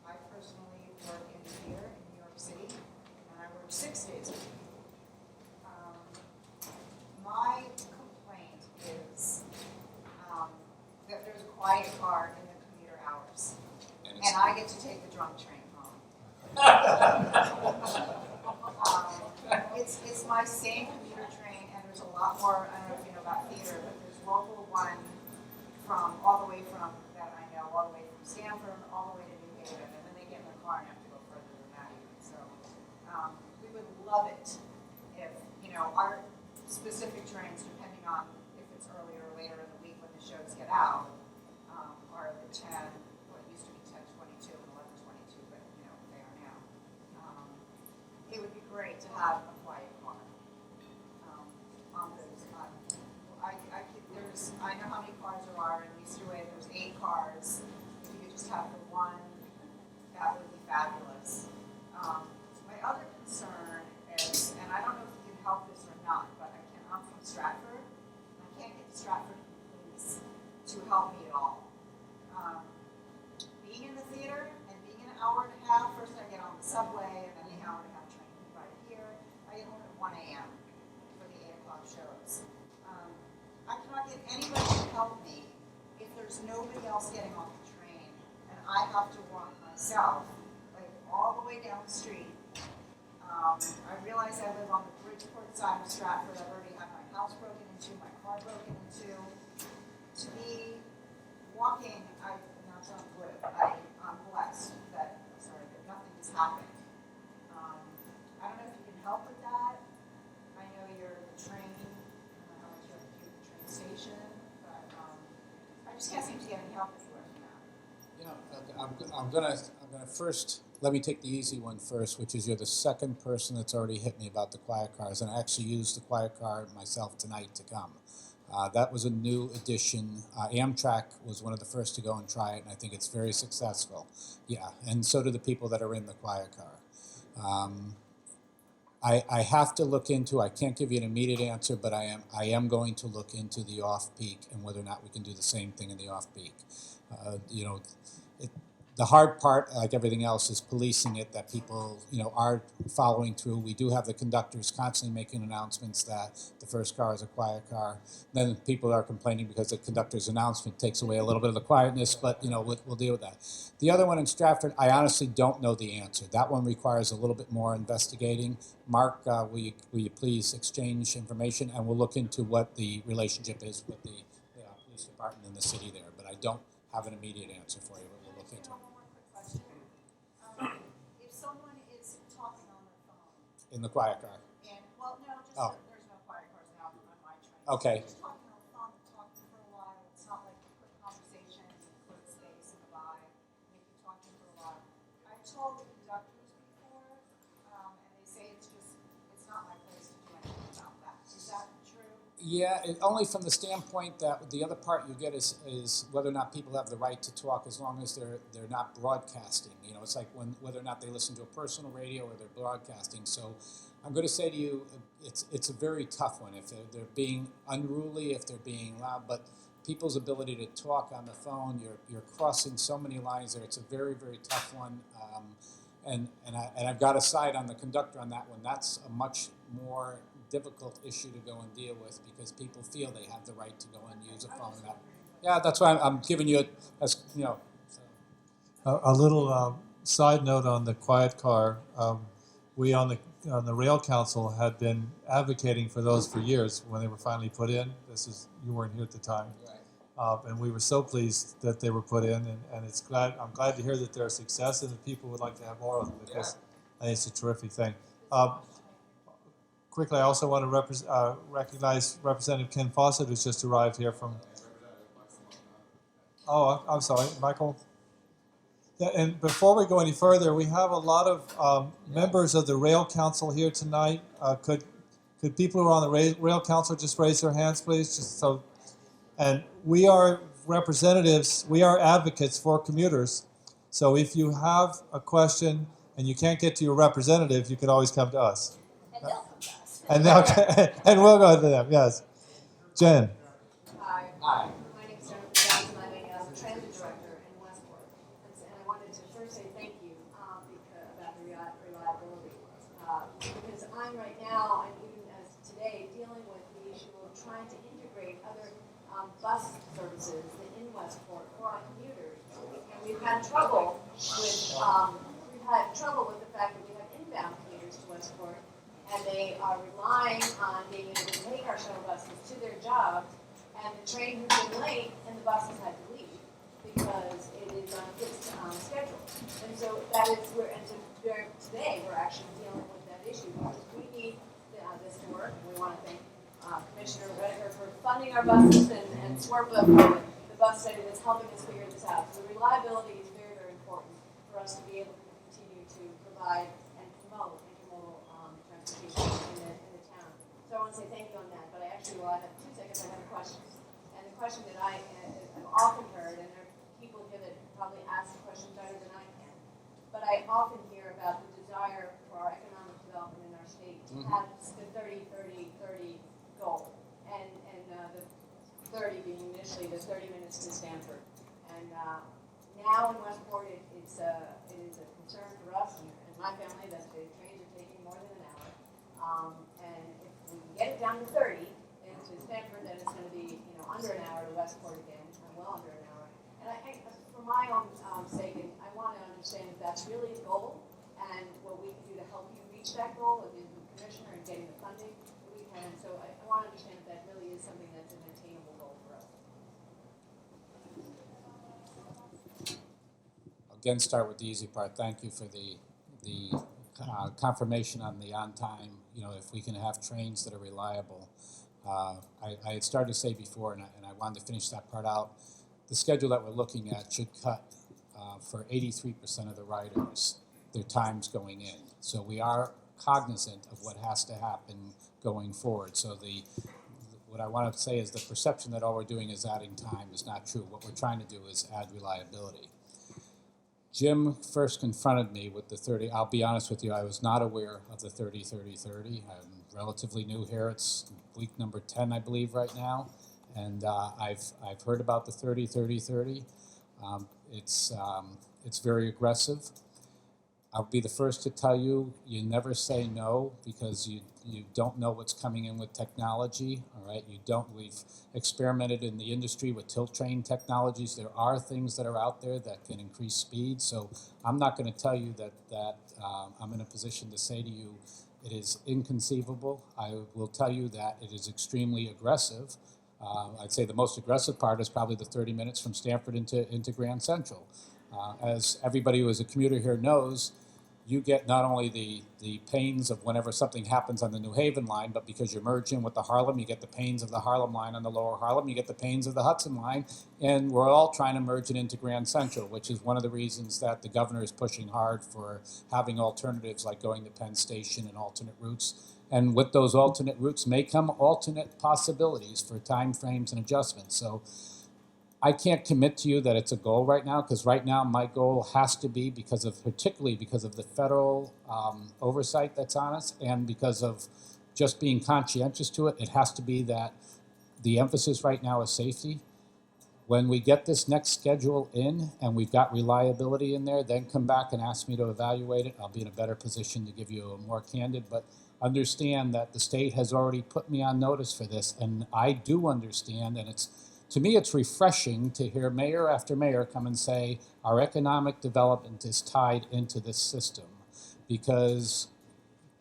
D: I personally work in theater in New York City, and I work 6 days a week. My complaint is that there's a quiet car in the commuter hours, and I get to take the drunk train home. It's my same commuter train, and there's a lot more. I don't know if you know about theater, but there's local one from all the way from that I know, all the way from Stanford, all the way to New Haven, and then they get in their car and have to go further than that even. So we would love it if our specific trains, depending on if it's earlier or later in the week when the shows get out, are the 10. Well, it used to be 10:22 and 11:22, but they are now. It would be great to have a quiet car on those. I know how many cars there are in Easterway. There's 8 cars. If you could just have the one, that would be fabulous. My other concern is, and I don't know if you can help this or not, but I'm from Stratford. And I can't get to Stratford police to help me at all. Being in the theater and being an hour and a half, first I get on the subway and then the hour and a half train right here. I get home at 1 a.m. for the 8 o'clock shows. I cannot get anybody to help me if there's nobody else getting off the train. And I have to walk myself, like all the way down the street. I realize I live on the Bridgeport side of Stratford. I've already had my house broken into, my car broken into. To me, walking, not on wood, I'm blessed that nothing has happened. I don't know if you can help with that. I know you're the train. I don't know if you're at the train station, but I just can't seem to get any help anywhere from that.
C: I'm gonna first, let me take the easy one first, which is you're the second person that's already hit me about the quiet cars, and I actually used the quiet car myself tonight to come. That was a new addition. Amtrak was one of the first to go and try it, and I think it's very successful. Yeah, and so do the people that are in the quiet car. I have to look into, I can't give you an immediate answer, but I am going to look into the off-peak and whether or not we can do the same thing in the off-peak. The hard part, like everything else, is policing it, that people, are following through. We do have the conductors constantly making announcements that the first car is a quiet car. Then people are complaining because the conductor's announcement takes away a little bit of the quietness, but, we'll deal with that. The other one in Stratford, I honestly don't know the answer. That one requires a little bit more investigating. Mark, will you please exchange information, and we'll look into what the relationship is with the police department in the city there. But I don't have an immediate answer for you, but we'll look into it.
D: If someone is talking on their phone,
C: In the quiet car.
D: and no, just
C: Oh.
D: there's no quiet cars now on my train.
C: Okay.
D: Just talking on the phone, talking for a while. It's not like a quick conversation, quick space and a vibe. Maybe talking for a while. I've told the conductors before, and they say it's not my place to do anything about that. Is that true?
C: Yeah, only from the standpoint that the other part you get is whether or not people have the right to talk, as long as they're not broadcasting. It's like whether or not they listen to a personal radio or they're broadcasting. So I'm going to say to you, it's a very tough one. If they're being unruly, if they're being loud, but people's ability to talk on the phone, you're crossing so many lines there. It's a very, very tough one. And I've got to side on the conductor on that one. That's a much more difficult issue to go and deal with, because people feel they have the right to go and use a phone. Yeah, that's why I'm giving you as So.
G: A little side note on the quiet car. We on the Rail Council had been advocating for those for years when they were finally put in. You weren't here at the time.
C: Right.
G: And we were so pleased that they were put in, and I'm glad to hear that they're a success and that people would like to have more of them, because I think it's a terrific thing. Quickly, I also want to recognize Representative Ken Fawcett, who's just arrived here from. Oh, I'm sorry, Michael. Yeah, and before we go any further, we have a lot of members of the Rail Council here tonight. Could people who are on the Rail Council just raise their hands, please? And we are representatives, we are advocates for commuters. So if you have a question and you can't get to your representative, you can always come to us.
D: And they'll come to us.
G: And we'll go to them, yes. Jen.
H: Hi.
C: Hi.
H: My name is Jennifer Johnson. I'm a transit director in Westport. And I wanted to first say thank you about the reliability. Because I'm right now, and even as today, dealing with the issue of trying to integrate other bus services in Westport for our commuters. And we've had trouble with the fact that we have inbound commuters to Westport, and they are relying on being able to take our shuttle buses to their jobs, and the train has been late and the buses had to leave because it is on a fixed schedule. And so today we're actually dealing with that issue, because we need this to work. We want to thank Commissioner Redeker for funding our buses and SWRPA for the bus study that's helping us figure this out. So reliability is very, very important for us to be able to continue to provide and promote intermodal transportation in the town. So I want to say thank you on that, but I have 2 seconds, I have a question. And the question that I have often heard, and there are people here that probably ask the question better than I can, but I often hear about the desire for our economic development in our state to have the 30-30-30 goal, and the 30 being initially the 30 minutes to Stanford. And now in Westport, it is a concern for us and my family that the trains are taking more than an hour. And if we can get it down to 30 into Stanford, then it's going to be under an hour to Westport again, well under an hour. And from my own sake, and I want to understand if that's really the goal and what we can do to help you reach that goal, and the commissioner and getting the funding that we can. So I want to understand if that really is something that's an attainable goal for us.
C: Again, start with the easy part. Thank you for the confirmation on the on time. You know, if we can have trains that are reliable. I had started to say before, and I wanted to finish that part out. The schedule that we're looking at should cut for 83% of the riders their times going in. So we are cognizant of what has to happen going forward. So what I want to say is the perception that all we're doing is adding time is not true. What we're trying to do is add reliability. Jim first confronted me with the 30. I'll be honest with you, I was not aware of the 30-30-30. I'm relatively new here. It's week number 10, I believe, right now. And I've heard about the 30-30-30. It's very aggressive. I'll be the first to tell you, you never say no because you don't know what's coming in with technology, all right? We've experimented in the industry with tilt train technologies. There are things that are out there that can increase speed. So I'm not going to tell you that I'm in a position to say to you, it is inconceivable. I will tell you that it is extremely aggressive. I'd say the most aggressive part is probably the 30 minutes from Stamford into Grand Central. As everybody who is a commuter here knows, you get not only the pains of whenever something happens on the New Haven line, but because you merge in with the Harlem, you get the pains of the Harlem line on the lower Harlem, you get the pains of the Hudson line, and we're all trying to merge it into Grand Central, which is one of the reasons that the governor is pushing hard for having alternatives like going to Penn Station and alternate routes. And with those alternate routes may come alternate possibilities for time frames and adjustments. So I can't commit to you that it's a goal right now, because right now my goal has to be particularly because of the federal oversight that's on us, and because of just being conscientious to it. It has to be that the emphasis right now is safety. When we get this next schedule in and we've got reliability in there, then come back and ask me to evaluate it. I'll be in a better position to give you a more candid, but understand that the state has already put me on notice for this, and I do understand, and to me, it's refreshing to hear mayor after mayor come and say our economic development is tied into this system. Because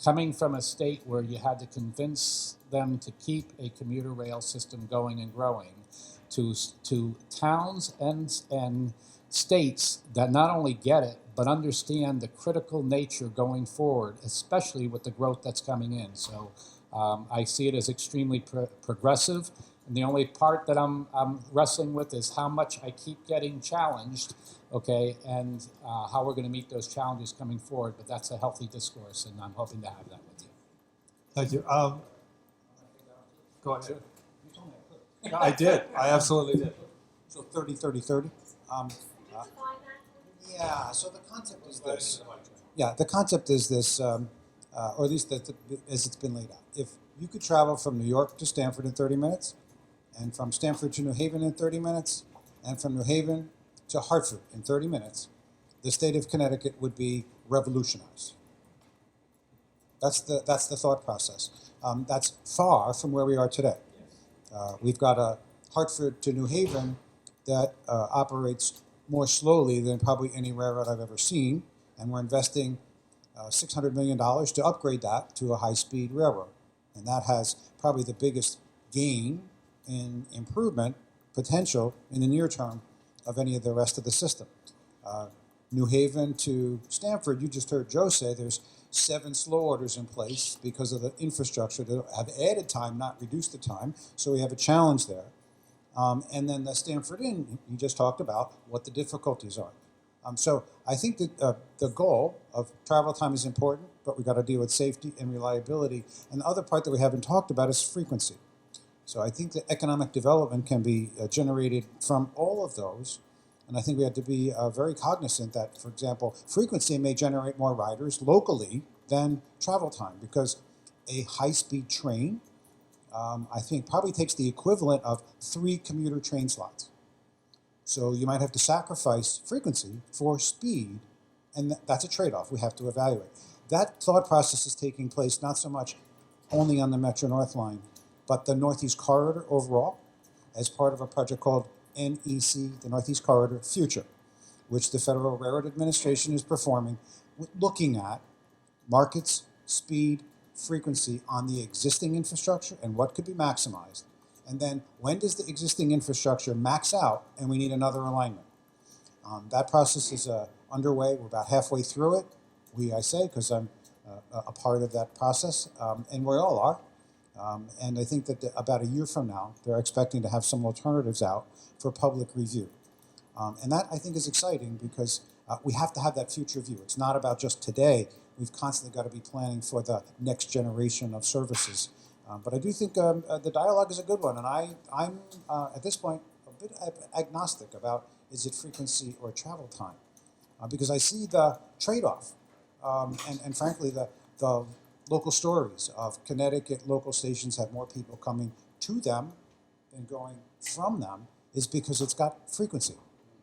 C: coming from a state where you had to convince them to keep a commuter rail system going and growing, to towns and states that not only get it, but understand the critical nature going forward, especially with the growth that's coming in. So I see it as extremely progressive. And the only part that I'm wrestling with is how much I keep getting challenged, okay, and how we're going to meet those challenges coming forward. But that's a healthy discourse, and I'm hoping to have that with you.
G: Thank you. Go ahead. I did. I absolutely did.
C: So 30-30-30. Yeah, so the concept is this. Yeah, the concept is this, or at least as it's been laid out. If you could travel from New York to Stamford in 30 minutes, and from Stamford to New Haven in 30 minutes, and from New Haven to Hartford in 30 minutes, the state of Connecticut would be revolutionized. That's the thought process. That's far from where we are today. We've got a Hartford to New Haven that operates more slowly than probably any railroad I've ever seen, and we're investing $600 million to upgrade that to a high-speed railroad. And that has probably the biggest gain in improvement potential in the near term of any of the rest of the system. New Haven to Stamford, you just heard Joe say there's 7 slow orders in place because of the infrastructure that have added time, not reduced the time. So we have a challenge there. And then the Stamford Inn, you just talked about what the difficulties are. So I think that the goal of travel time is important, but we've got to deal with safety and reliability. And the other part that we haven't talked about is frequency. So I think that economic development can be generated from all of those. And I think we have to be very cognizant that, for example, frequency may generate more riders locally than travel time, because a high-speed train, I think, probably takes the equivalent of 3 commuter train slots. So you might have to sacrifice frequency for speed, and that's a trade-off we have to evaluate. That thought process is taking place not so much only on the Metro-North line, but the Northeast Corridor overall, as part of a project called NEC, the Northeast Corridor Future. which the Federal Railroad Administration is performing, looking at markets, speed, frequency on the existing infrastructure and what could be maximized. And then when does the existing infrastructure max out and we need another alignment? That process is underway. We're about halfway through it. I say because I'm a part of that process, and we all are. And I think that about a year from now, they're expecting to have some alternatives out for public review. And that, I think, is exciting because we have to have that future view. It's not about just today. We've constantly got to be planning for the next generation of services. But I do think the dialogue is a good one. And I'm at this point, a bit agnostic about is it frequency or travel time? Because I see the trade-off. And frankly, the local stories of Connecticut local stations have more people coming to them than going from them is because it's got frequency.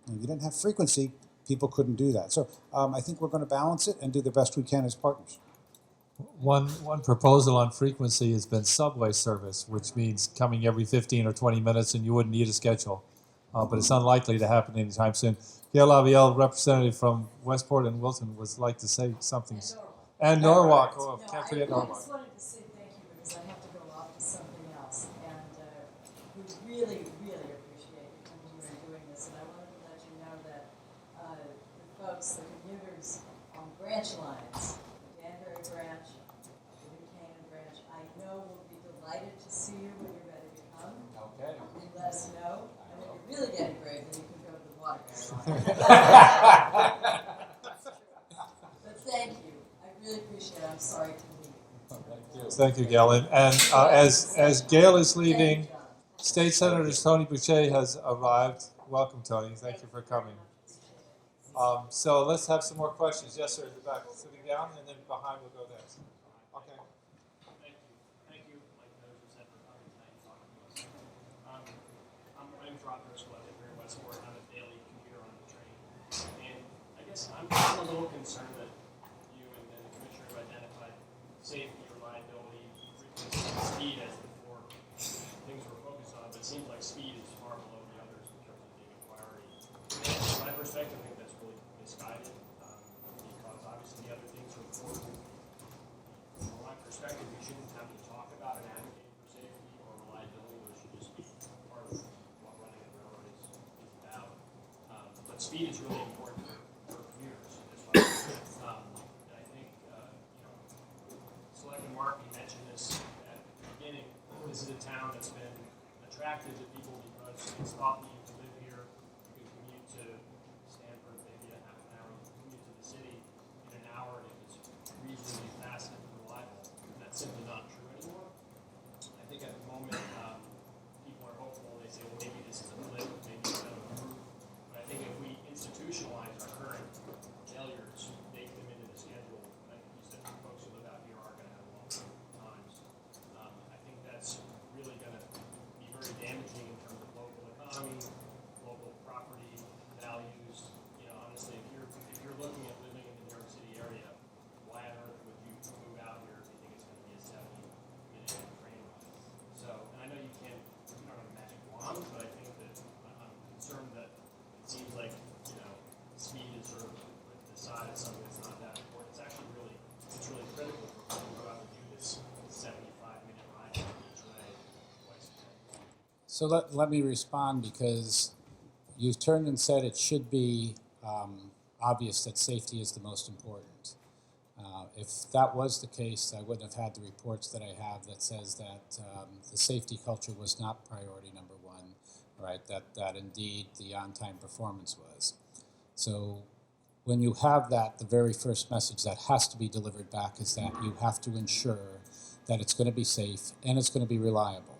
C: And if you didn't have frequency, people couldn't do that. So I think we're going to balance it and do the best we can as partners.
G: One proposal on frequency has been subway service, which means coming every 15 or 20 minutes, and you wouldn't need a schedule. But it's unlikely to happen anytime soon. Gail Lavielle, representative from Westport and Wilton, would like to say something. And Norwalk. Oh, can't forget
I: I
G: Norwalk.
I: just wanted to say thank you because I have to go off to something else. And we really, really appreciate you coming here and doing this. And I wanted to let you know that the folks, the commuters on branch lines, the Danbury branch, the New Canaan branch, I know will be delighted to see you when you're ready to come.
B: Okay.
I: You let us know. And when you're really getting brave, then you can go to the Waterbury line. But thank you. I really appreciate it. I'm sorry to leave.
G: Thank you, Gail. And as Gail is leaving, State Senator Tony Boucher has arrived. Welcome, Tony. Thank you for coming. So let's have some more questions. Yes, sir, at the back, sitting down, and then behind we'll go next. Okay.
J: Thank you, Mike Meadows, for coming tonight and talking to us. My name's Rob Driscoll. I live here in Westport. I'm a daily commuter on the train. And I guess I'm a little concerned that you and the commissioner have identified safety, reliability, frequency, and speed as the four things we're focused on. But it seems like speed is far below the others in terms of being a priority. And from my perspective, I think that's really misguided because obviously the other things are important. From my perspective, we shouldn't have to talk about and advocate for safety or reliability, which should just be part of what running a railroad is about. But speed is really important for commuters as well. And I think, Selectman Mark, you mentioned this at the beginning. This is a town that's been attractive to people because it's thought that you can live here, you can commute to Stanford, maybe a half an hour, you can commute to the city in an hour, and it was reasonably fast and reliable. That's simply not true anymore. I think at the moment, people are hopeful. They say, well, maybe this is a blip, maybe it's going to improve. But I think if we institutionalize our current failures, bake them into the schedule, like you said, folks who live out here are going to have longer times. I think that's really going to be very damaging in terms of local economy, local property values. Honestly, if you're looking at living in the New York City area, why on earth would you move out here if you think it's going to be a 70-minute train ride? So, and I know you don't have a magic wand, but I think that I'm concerned that it seems like, speed is sort of the side of something that's not that important. It's actually really critical for people to go out and do this 75-minute ride each way twice a day.
K: So let me respond because you've turned and said it should be obvious that safety is the most important. If that was the case, I wouldn't have had the reports that I have that says that the safety culture was not priority number one, right? That indeed the on-time performance was. So when you have that, the very first message that has to be delivered back is that you have to ensure that it's going to be safe and it's going to be reliable.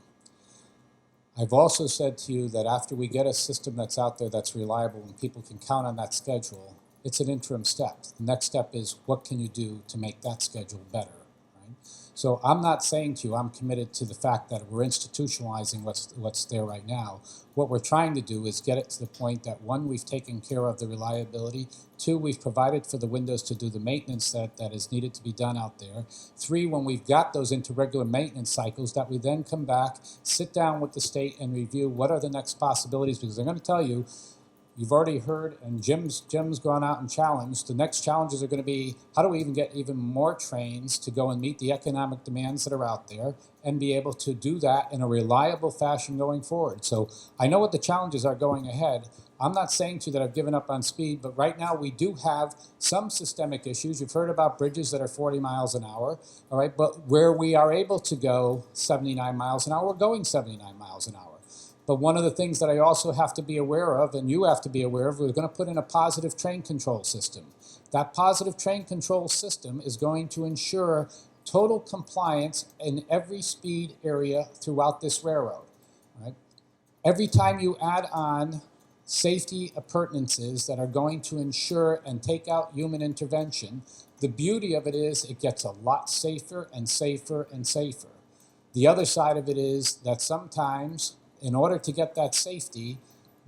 K: I've also said to you that after we get a system that's out there that's reliable and people can count on that schedule, it's an interim step. The next step is what can you do to make that schedule better, right? So I'm not saying to you I'm committed to the fact that we're institutionalizing what's there right now. What we're trying to do is get it to the point that, one, we've taken care of the reliability. Two, we've provided for the windows to do the maintenance that is needed to be done out there. Three, when we've got those into regular maintenance cycles, that we then come back, sit down with the state and review what are the next possibilities, because they're going to tell you You've already heard, and Jim's gone out and challenged. The next challenges are going to be, how do we even get even more trains to go and meet the economic demands that are out there and be able to do that in a reliable fashion going forward? So I know what the challenges are going ahead. I'm not saying to you that I've given up on speed, but right now we do have some systemic issues. You've heard about bridges that are 40 miles an hour, all right? But where we are able to go 79 miles an hour, we're going 79 miles an hour. But one of the things that I also have to be aware of, and you have to be aware of, we're going to put in a positive train control system. That positive train control system is going to ensure total compliance in every speed area throughout this railroad. Right? Every time you add on safety appurtenances that are going to ensure and take out human intervention, the beauty of it is it gets a lot safer and safer and safer. The other side of it is that sometimes, in order to get that safety,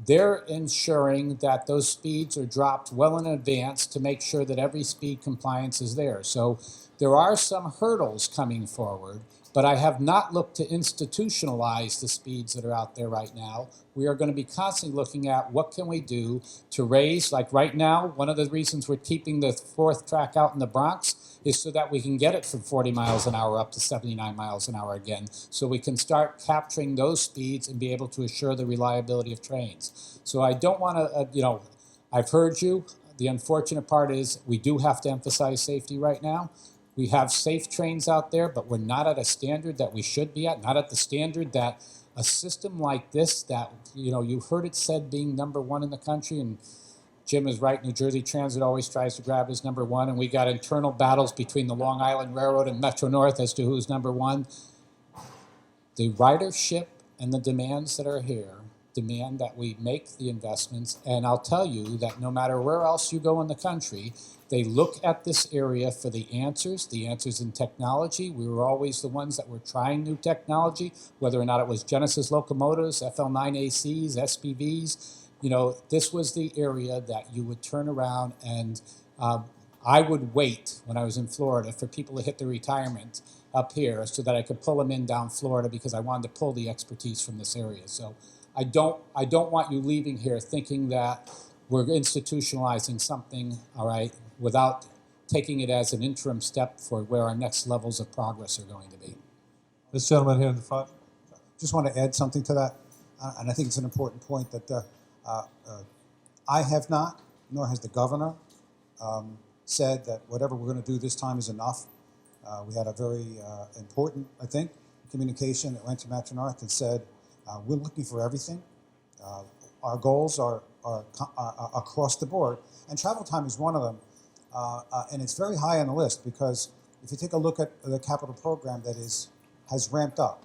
K: they're ensuring that those speeds are dropped well in advance to make sure that every speed compliance is there. So there are some hurdles coming forward, but I have not looked to institutionalize the speeds that are out there right now. We are going to be constantly looking at what can we do to raise, like right now, one of the reasons we're keeping the fourth track out in the Bronx is so that we can get it from 40 miles an hour up to 79 miles an hour again, so we can start capturing those speeds and be able to assure the reliability of trains. So I don't want to, I've heard you. The unfortunate part is we do have to emphasize safety right now. We have safe trains out there, but we're not at a standard that we should be at, not at the standard that a system like this that, you've heard it said being number one in the country, and Jim is right, New Jersey Transit always tries to grab his number one, and we got internal battles between the Long Island Railroad and Metro North as to who's number one. The ridership and the demands that are here demand that we make the investments, and I'll tell you that no matter where else you go in the country, they look at this area for the answers in technology. We were always the ones that were trying new technology, whether or not it was Genesis locomotives, FL9ACs, SPVs. This was the area that you would turn around and I would wait when I was in Florida for people to hit the retirement up here so that I could pull them in down Florida because I wanted to pull the expertise from this area. So I don't want you leaving here thinking that we're institutionalizing something, all right, without taking it as an interim step for where our next levels of progress are going to be.
G: This gentleman here in the front.
C: Just want to add something to that, and I think it's an important point that I have not, nor has the governor, said that whatever we're going to do this time is enough. We had a very important, I think, communication that went to Metro North and said, we're looking for everything. Our goals are across the board, and travel time is one of them. And it's very high on the list because if you take a look at the capital program that has ramped up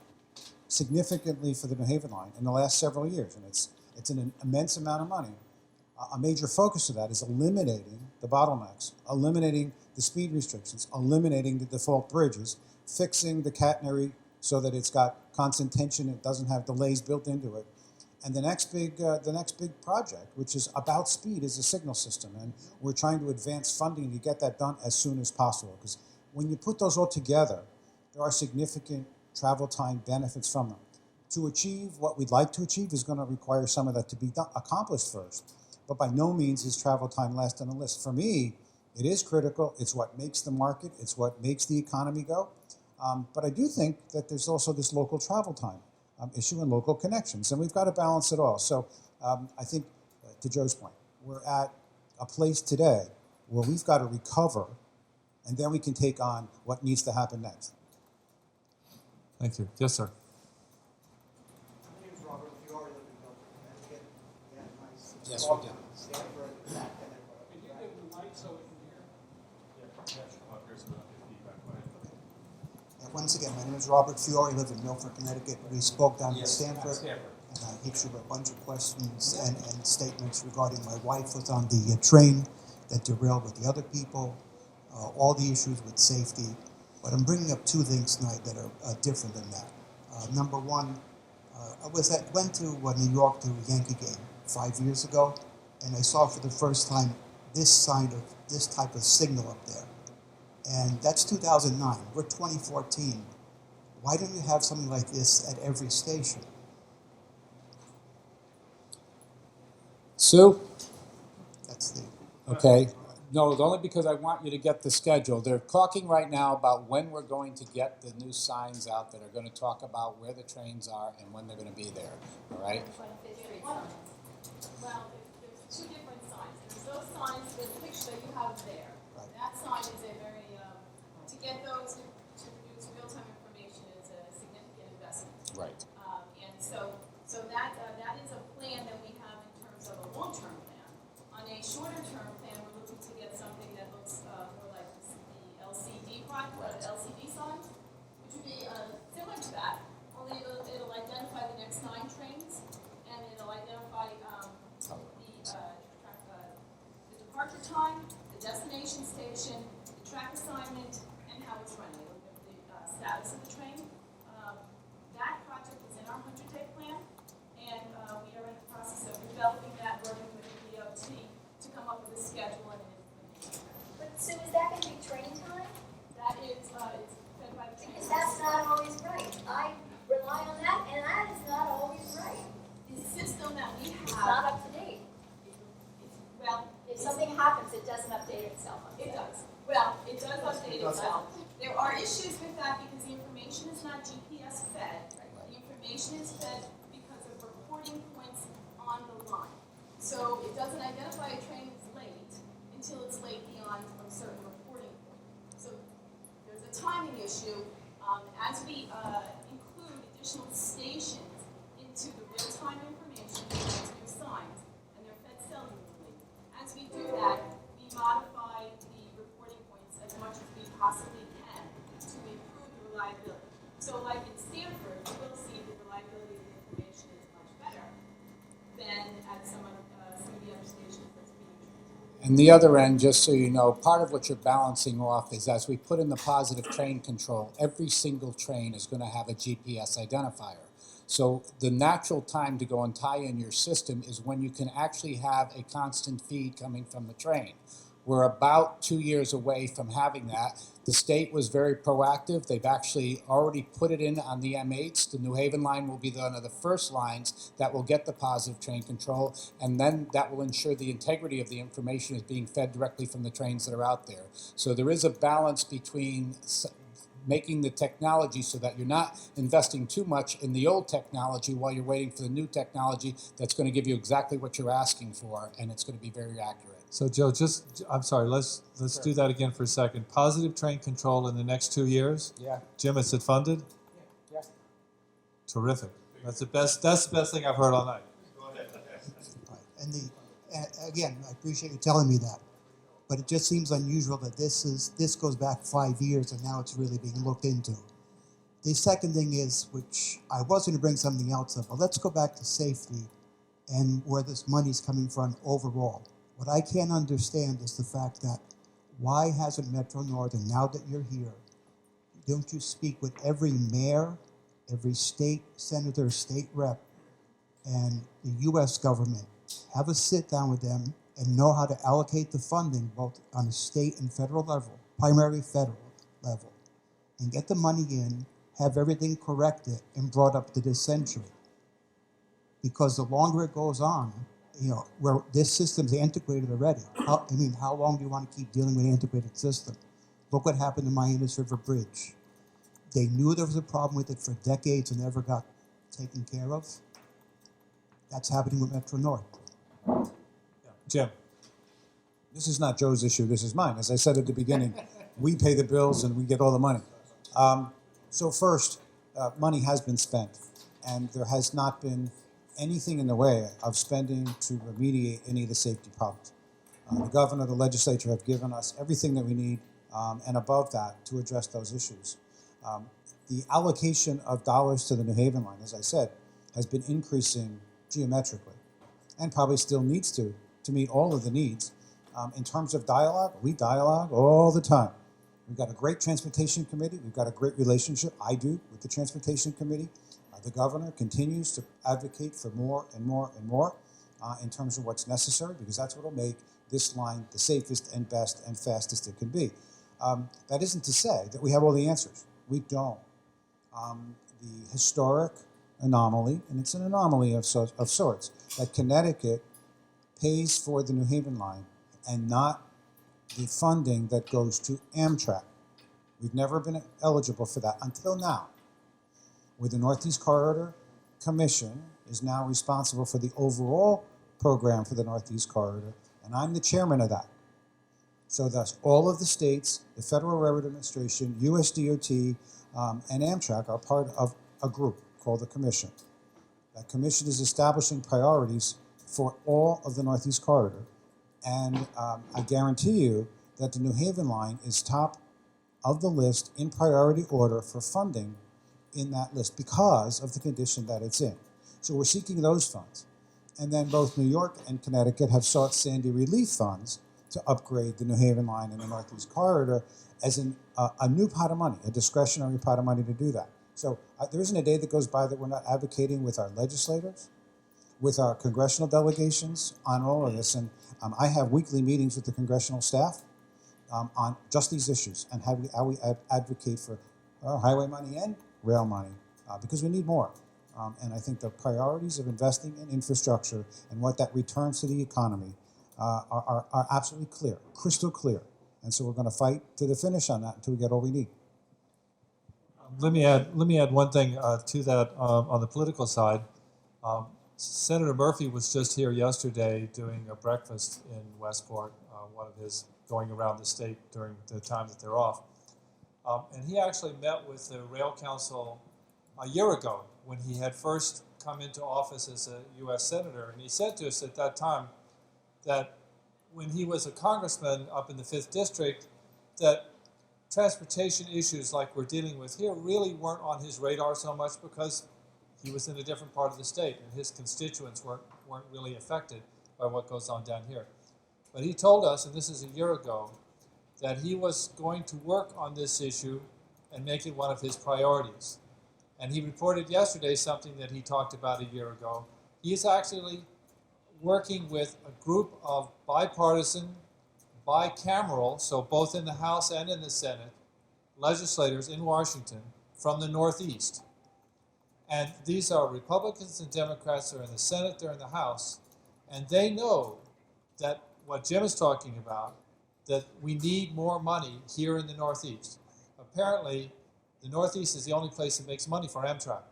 C: significantly for the New Haven line in the last several years, and it's an immense amount of money. A major focus of that is eliminating the bottlenecks, eliminating the speed restrictions, eliminating the default bridges, fixing the catenary so that it's got constant tension, it doesn't have delays built into it. And the next big project, which is about speed, is the signal system. And we're trying to advance funding to get that done as soon as possible. Because when you put those all together, there are significant travel time benefits from them. To achieve what we'd like to achieve is going to require some of that to be accomplished first. But by no means is travel time last on the list. For me, it is critical. It's what makes the market. It's what makes the economy go. But I do think that there's also this local travel time issue and local connections, and we've got to balance it all. So I think, to Joe's point, we're at a place today where we've got to recover, and then we can take on what needs to happen next.
G: Thank you. Yes, sir.
F: My name is Robert Fiore, live in Milford, Connecticut. We had a nice
C: Yes,
F: walk
C: we did.
F: to Stanford, back then it was.
E: Could you give the mic so we can hear?
L: And once again, my name is Robert Fiore, live in Milford, Connecticut. We spoke down in Stanford, and I hit you with a bunch of questions and statements regarding my wife was on the train that derailed with the other people, all the issues with safety. But I'm bringing up two things tonight that are different than that. Number one, I went to New York to a Yankee game 5 years ago, and I saw for the first time this type of signal up there. And that's 2009. We're 2014. Why don't you have something like this at every station?
K: Sue? Okay? No, it's only because I want you to get the schedule. They're talking right now about when we're going to get the new signs out that are going to talk about where the trains are and when they're going to be there. All right?
M: Well, there's two different signs. There's those signs, the picture that you have there. That sign is a very, to get those to produce real-time information is a significant investment.
K: Right.
M: And so that is a plan that we have in terms of a long-term plan. On a shorter-term plan, we're looking to get something that looks more like the LCD product, LCD signs, which would be similar to that, only it'll identify the next 9 trains, and it'll identify the departure time, the destination station, the track assignment, and how it's running, the status of the train. That project is in our 100-day plan, and we are in the process of developing that, working with the DOT to come up with a schedule and an implementation.
H: But so is that going to be train time?
M: That is, it's fed by the train.
H: Because that's not always right. I rely on that, and that is not always right.
M: The system that we have.
H: It's not up to date.
M: Well,
H: If something happens, it doesn't update itself.
M: it does. Well, it does update itself. There are issues with that because the information is not GPS fed. The information is fed because of reporting points on the line. So it doesn't identify a train that's late until it's late beyond a certain reporting point. So there's a timing issue. As we include additional stations into the real-time information, these new signs, and they're fed cellularly. As we do that, we modify the reporting points as much as we possibly can to improve the reliability. So like in Stanford, you will see the reliability of the information is much better than at some of the other stations that's being used.
K: And the other end, just so you know, part of what you're balancing off is as we put in the positive train control, every single train is going to have a GPS identifier. So the natural time to go and tie in your system is when you can actually have a constant feed coming from the train. We're about 2 years away from having that. The state was very proactive. They've actually already put it in on the M8s. The New Haven line will be one of the first lines that will get the positive train control, and then that will ensure the integrity of the information is being fed directly from the trains that are out there. So there is a balance between making the technology so that you're not investing too much in the old technology while you're waiting for the new technology that's going to give you exactly what you're asking for, and it's going to be very accurate.
G: So Joe, I'm sorry, let's do that again for a second. Positive train control in the next 2 years?
K: Yeah.
G: Jim, is it funded?
K: Yeah.
G: Terrific. That's the best thing I've heard all night.
L: Right. And again, I appreciate you telling me that, but it just seems unusual that this goes back 5 years and now it's really being looked into. The second thing is, which I was going to bring something else up, but let's go back to safety and where this money's coming from overall. What I can't understand is the fact that why hasn't Metro North, and now that you're here, don't you speak with every mayor, every state senator, state rep, and the U.S. government, have a sit down with them and know how to allocate the funding both on a state and federal level, primary federal level, and get the money in, have everything corrected and brought up to this century. Because the longer it goes on, where this system's antiquated already. How long do you want to keep dealing with an antiquated system? Look what happened to Miamis River Bridge. They knew there was a problem with it for decades and never got taken care of. That's happening with Metro North.
B: Jim, this is not Joe's issue, this is mine. As I said at the beginning, we pay the bills and we get all the money. So first, money has been spent, and there has not been anything in the way of spending to remediate any of the safety problems. The governor, the legislature have given us everything that we need and above that to address those issues. The allocation of dollars to the New Haven line, as I said, has been increasing geometrically and probably still needs to meet all of the needs. In terms of dialogue, we dialogue all the time. We've got a great transportation committee. We've got a great relationship, I do, with the transportation committee. The governor continues to advocate for more and more and more in terms of what's necessary, because that's what will make this line the safest and best and fastest it can be. That isn't to say that we have all the answers. We don't. The historic anomaly, and it's an anomaly of sorts, that Connecticut pays for the New Haven line
C: and not the funding that goes to Amtrak. We've never been eligible for that until now. With the Northeast Corridor Commission is now responsible for the overall program for the Northeast Corridor, and I'm the chairman of that. So thus, all of the states, the Federal Railroad Administration, US DOT, and Amtrak are part of a group called the Commission. That commission is establishing priorities for all of the Northeast Corridor. And I guarantee you that the New Haven line is top of the list in priority order for funding in that list because of the condition that it's in. So we're seeking those funds. And then both New York and Connecticut have sought Sandy relief funds to upgrade the New Haven line and the Northeast Corridor as a new pot of money, a discretionary pot of money to do that. So there isn't a day that goes by that we're not advocating with our legislators, with our congressional delegations on all of this. And I have weekly meetings with the congressional staff on just these issues and how we advocate for highway money and rail money because we need more. And I think the priorities of investing in infrastructure and what that returns to the economy are absolutely clear, crystal clear. And so we're going to fight to the finish on that until we get all we need.
G: Let me add one thing to that on the political side. Senator Murphy was just here yesterday doing a breakfast in Westport, one of his going around the state during the time that they're off. And he actually met with the Rail Council a year ago when he had first come into office as a U.S. Senator. And he said to us at that time that when he was a congressman up in the 5th District, that transportation issues like we're dealing with here really weren't on his radar so much because he was in a different part of the state and his constituents weren't really affected by what goes on down here. But he told us, and this is a year ago, that he was going to work on this issue and make it one of his priorities. And he reported yesterday something that he talked about a year ago. He is actually working with a group of bipartisan, bicameral, so both in the House and in the Senate, legislators in Washington from the Northeast. And these are Republicans and Democrats. They're in the Senate, they're in the House, and they know that what Jim is talking about, that we need more money here in the Northeast. Apparently, the Northeast is the only place that makes money for Amtrak.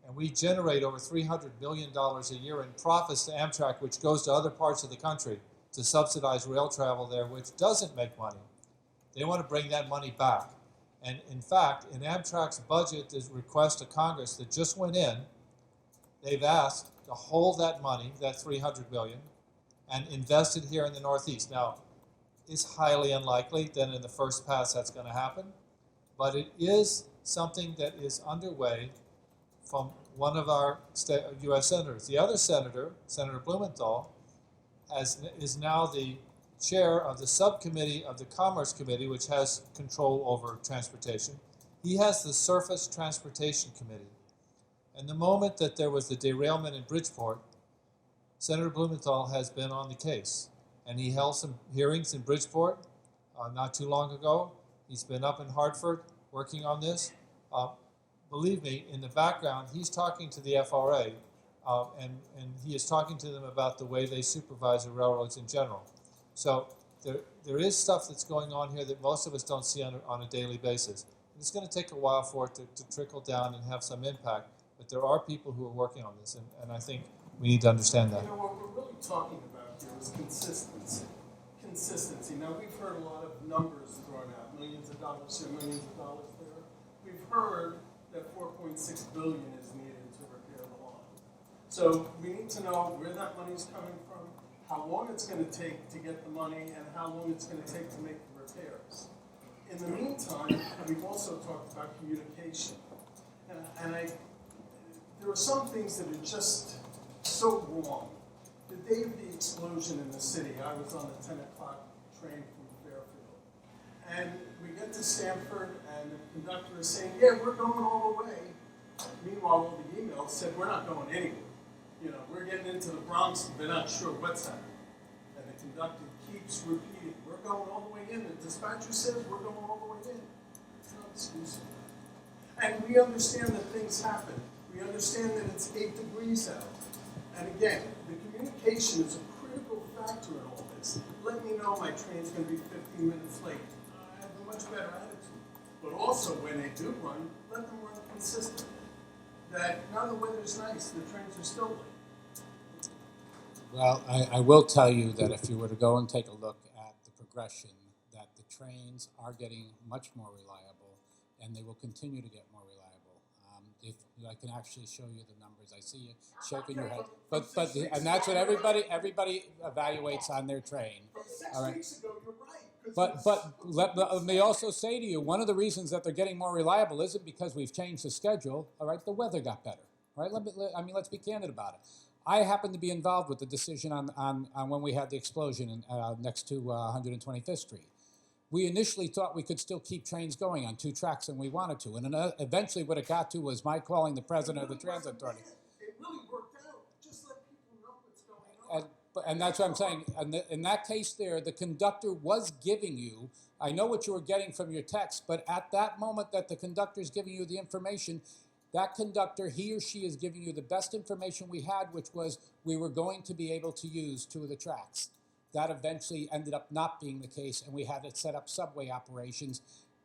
G: And we generate over $300 million a year in profits to Amtrak, which goes to other parts of the country to subsidize rail travel there, which doesn't make money. They want to bring that money back. And in fact, in Amtrak's budget, this request to Congress that just went in, they've asked to hold that money, that $300 million, and invest it here in the Northeast. Now, it's highly unlikely that in the first pass that's going to happen, but it is something that is underway from one of our U.S. senators. The other senator, Senator Blumenthal, is now the chair of the subcommittee of the Commerce Committee, which has control over transportation. He has the Surface Transportation Committee. And the moment that there was the derailment in Bridgeport, Senator Blumenthal has been on the case. And he held some hearings in Bridgeport not too long ago. He's been up in Hartford working on this. Believe me, in the background, he's talking to the FRA, and he is talking to them about the way they supervise the railroads in general. So there is stuff that's going on here that most of us don't see on a daily basis. And it's going to take a while for it to trickle down and have some impact, but there are people who are working on this, and I think we need to understand that.
E: You know, what we're really talking about here is consistency. Consistency. Now, we've heard a lot of numbers thrown out, millions of dollars here, millions of dollars there. We've heard that $4.6 billion is needed to repair the line. So we need to know where that money's coming from, how long it's going to take to get the money, and how long it's going to take to make the repairs. In the meantime, we've also talked about communication. And there are some things that are just so wrong. The day of the explosion in the city, I was on the 10 o'clock train from Fairfield. And we get to Stamford, and the conductor is saying, yeah, we're going all the way. Meanwhile, all the emails said, we're not going anywhere. You know, we're getting into the Bronx, and they're not sure what's happening. And the conductor keeps repeating, we're going all the way in. The dispatcher says, we're going all the way in. It's not exclusive. And we understand that things happen. We understand that it's 8 degrees out. And again, the communication is a critical factor in all this. Let me know know my train's gonna be 15 minutes late, I have a much better attitude. But also, when they do run, let them run consistent. That now the weather's nice, the trains are still late.
K: Well, I will tell you that if you were to go and take a look at the progression, that the trains are getting much more reliable, and they will continue to get more reliable. If I can actually show you the numbers, I see you shaking your head, but and that's what everybody evaluates on their train. All right.
E: 6 weeks ago, you're right.
K: But let me also say to you, one of the reasons that they're getting more reliable isn't because we've changed the schedule. All right, the weather got better. All right, let's be candid about it. I happen to be involved with the decision on when we had the explosion next to 125th Street. We initially thought we could still keep trains going on 2 tracks, and we wanted to. And eventually, what it got to was my calling the president of the transit authority.
E: It really worked out. Just let people know what's going on.
K: And that's what I'm saying. And in that case there, the conductor was giving you, I know what you were getting from your text, but at that moment that the conductor is giving you the information, that conductor, he or she is giving you the best information we had, which was we were going to be able to use 2 of the tracks. That eventually ended up not being the case, and we had to set up subway operations.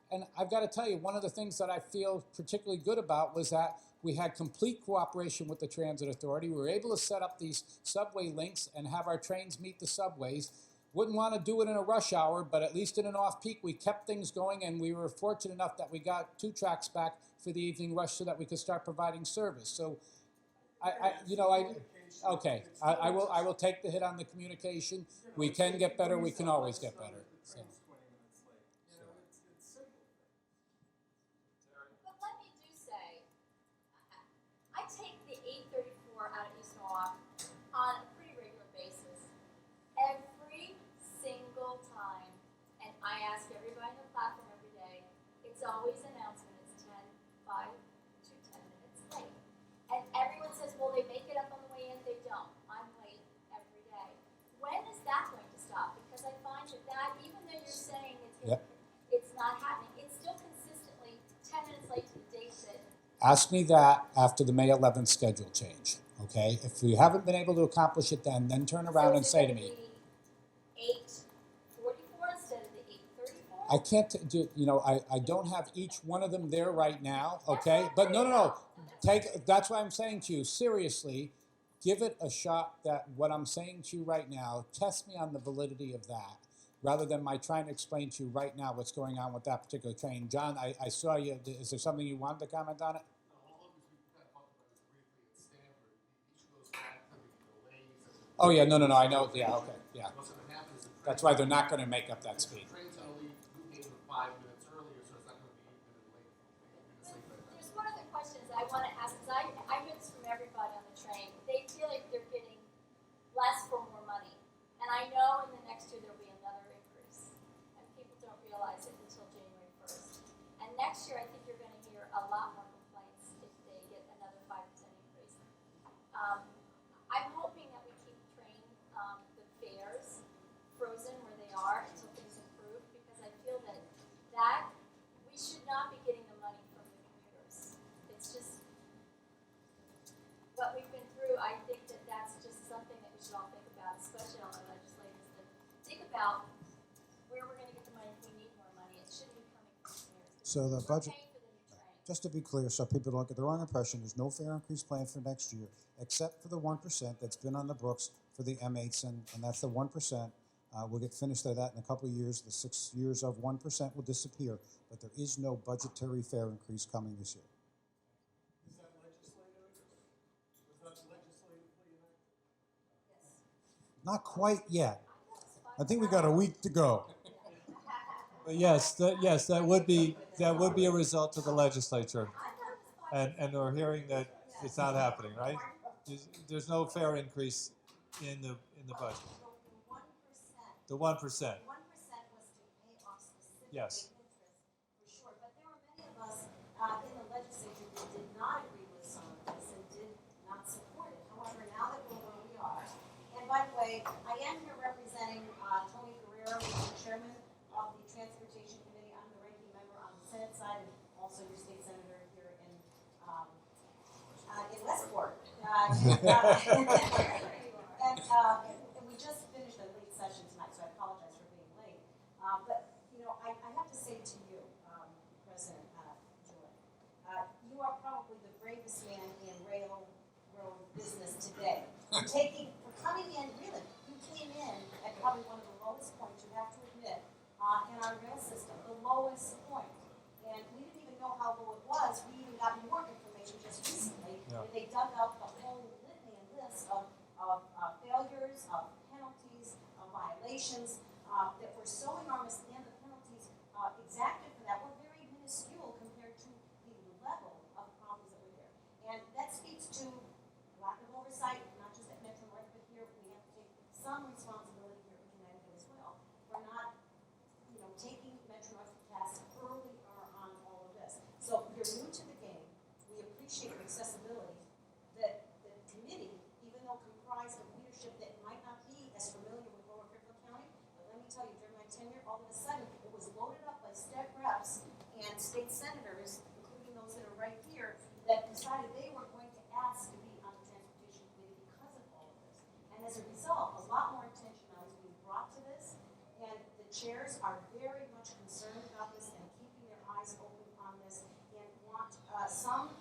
K: And I've got to tell you, one of the things that I feel particularly good about was that we had complete cooperation with the transit authority. We were able to set up these subway links and have our trains meet the subways. Wouldn't want to do it in a rush hour, but at least in an off-peak, we kept things going, and we were fortunate enough that we got 2 tracks back for the evening rush so that we could start providing service. So, I will take the hit on the communication. We can get better. We can always get better. So.
H: But let me do say, I take the 834 out of East Norwalk on a pretty regular basis. Every single time, and I ask everybody on the platform every day, it's always announcement. It's 5 to 10 minutes late. And everyone says, well, they make it up on the way in. They don't. I'm late every day. When is that going to stop? Because I find that even though you're saying it's not happening, it's still consistently 10 minutes late to the date that.
K: Ask me that after the May 11th schedule change, okay? If we haven't been able to accomplish it then turn around and say to me.
H: 8:44 instead of the 8:34?
K: I can't do, I don't have each one of them there right now, okay? But no. That's why I'm saying to you, seriously, give it a shot that what I'm saying to you right now, test me on the validity of that, rather than my trying to explain to you right now what's going on with that particular train. John, I saw you. Is there something you wanted to comment on it? Oh, yeah, no, I know. Yeah, okay, yeah. That's why they're not going to make up that speed.
N: Train's going to leave 5 minutes earlier, so it's not going to be late.
H: There's one other question I want to ask, because I hear this from everybody on the train. They feel like they're getting less for more money. And I know in the next year there'll be another increase. And people don't realize it until January 1st. And next year I think you're going to hear a lot more complaints if they get another 5% increase. I'm hoping that we keep the fares frozen where they are until things improve, because I feel that we should not be getting the money from the commuters. It's just what we've been through. I think that that's just something that we should all think about, especially all our legislators, that think about where we're going to get the money if we need more money. It shouldn't be coming from commuters.
L: So the
H: We're
L: budget,
H: paying for the new train.
L: just to be clear, so people don't get the wrong impression, there's no fare increase planned for next year, except for the 1% that's been on the books for the M8s, and that's the 1%. We'll get finished with that in a couple of years. The 6 years of 1% will disappear, but there is no budgetary fare increase coming this year.
E: Is that legislative? Was that legislatively enacted?
H: Yes.
L: Not quite yet. I think we got a week to go.
G: But yes, that would be a result of the legislature, and we're hearing that it's not happening, right? There's no fare increase in the budget. The 1%.
H: The 1% was to pay off specific
G: Yes.
H: interest, for sure. But there were many of us in the legislature that did not agree with some of this and did not support it. However, now that we're where we are, and by the way, I am here representing Tony Guerrero, who's the chairman of the Transportation Committee. I'm the ranking member on the Senate side, and also your state senator here in Westport. And we just finished a late session tonight, so I apologize for being businessman in railroad business today. We're coming in, really, you came in at probably one of the lowest points, you have to admit, in our rail system, the lowest point. And we didn't even know how low it was. We even got more information just recently.
G: Yeah.
H: And they dug up the whole litany and list of failures, of penalties, of violations that were so enormous, and the penalties exacted for that were very minuscule compared to the level of problems that were there. And that speaks to lack of oversight, not just at Metro North, but here we have to take some responsibility here in Connecticut as well for not, taking Metro North to task early on all of this. So you're new to the game. We appreciate your accessibility. That the committee, even though comprised of leadership that might not be as familiar with Lower Fairfield County, but let me tell you, during my tenure, all of a sudden, it was loaded up by state reps and state senators, including those that are right here, that decided they were going to ask to be on the transportation committee because of all of this. And as a result, a lot more attention now is being brought to this, and the chairs are very much concerned about this and keeping their eyes open on this and want some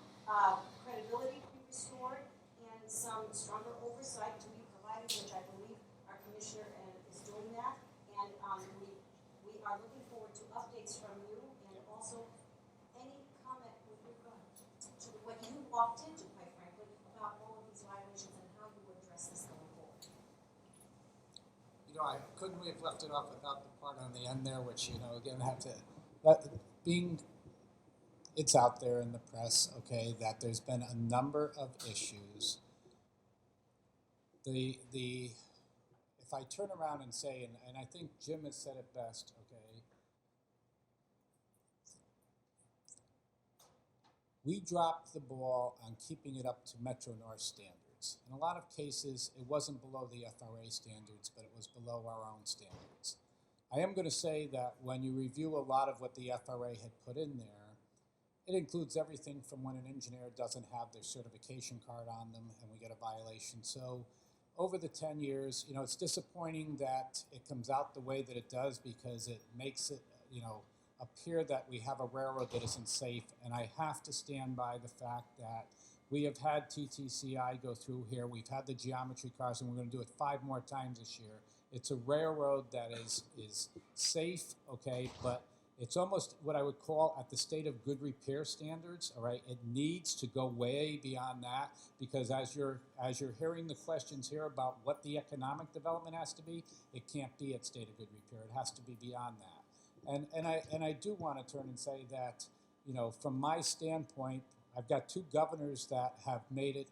H: credibility to be restored and some stronger oversight to be provided, which I believe our commissioner is doing that. And we are looking forward to updates from you and also any comment with regard to what you walked into, quite frankly, about all of these violations and how you would address this going forward.
K: Couldn't we have left it off without the part on the end there, which, again, have to, it's out there in the press, okay, that there's been a number of issues. If I turn around and say, and I think Jim has said it best, okay, we dropped the ball on keeping it up to Metro North standards. In a lot of cases, it wasn't below the FRA standards, but it was below our own standards. I am going to say that when you review a lot of what the FRA had put in there, it includes everything from when an engineer doesn't have their certification card on them and we get a violation. So over the 10 years, it's disappointing that it comes out the way that it does because it makes it, appear that we have a railroad that isn't safe. And I have to stand by the fact that we have had TTCI go through here. We've had the geometry cars, and we're going to do it 5 more times this year. It's a railroad that is safe, okay, but it's almost what I would call at the state of good repair standards, all right? It needs to go way beyond that because as you're hearing the questions here about what the economic development has to be, it can't be at state of good repair. It has to be beyond that. And I do want to turn and say that, from my standpoint, I've got 2 governors that have made it,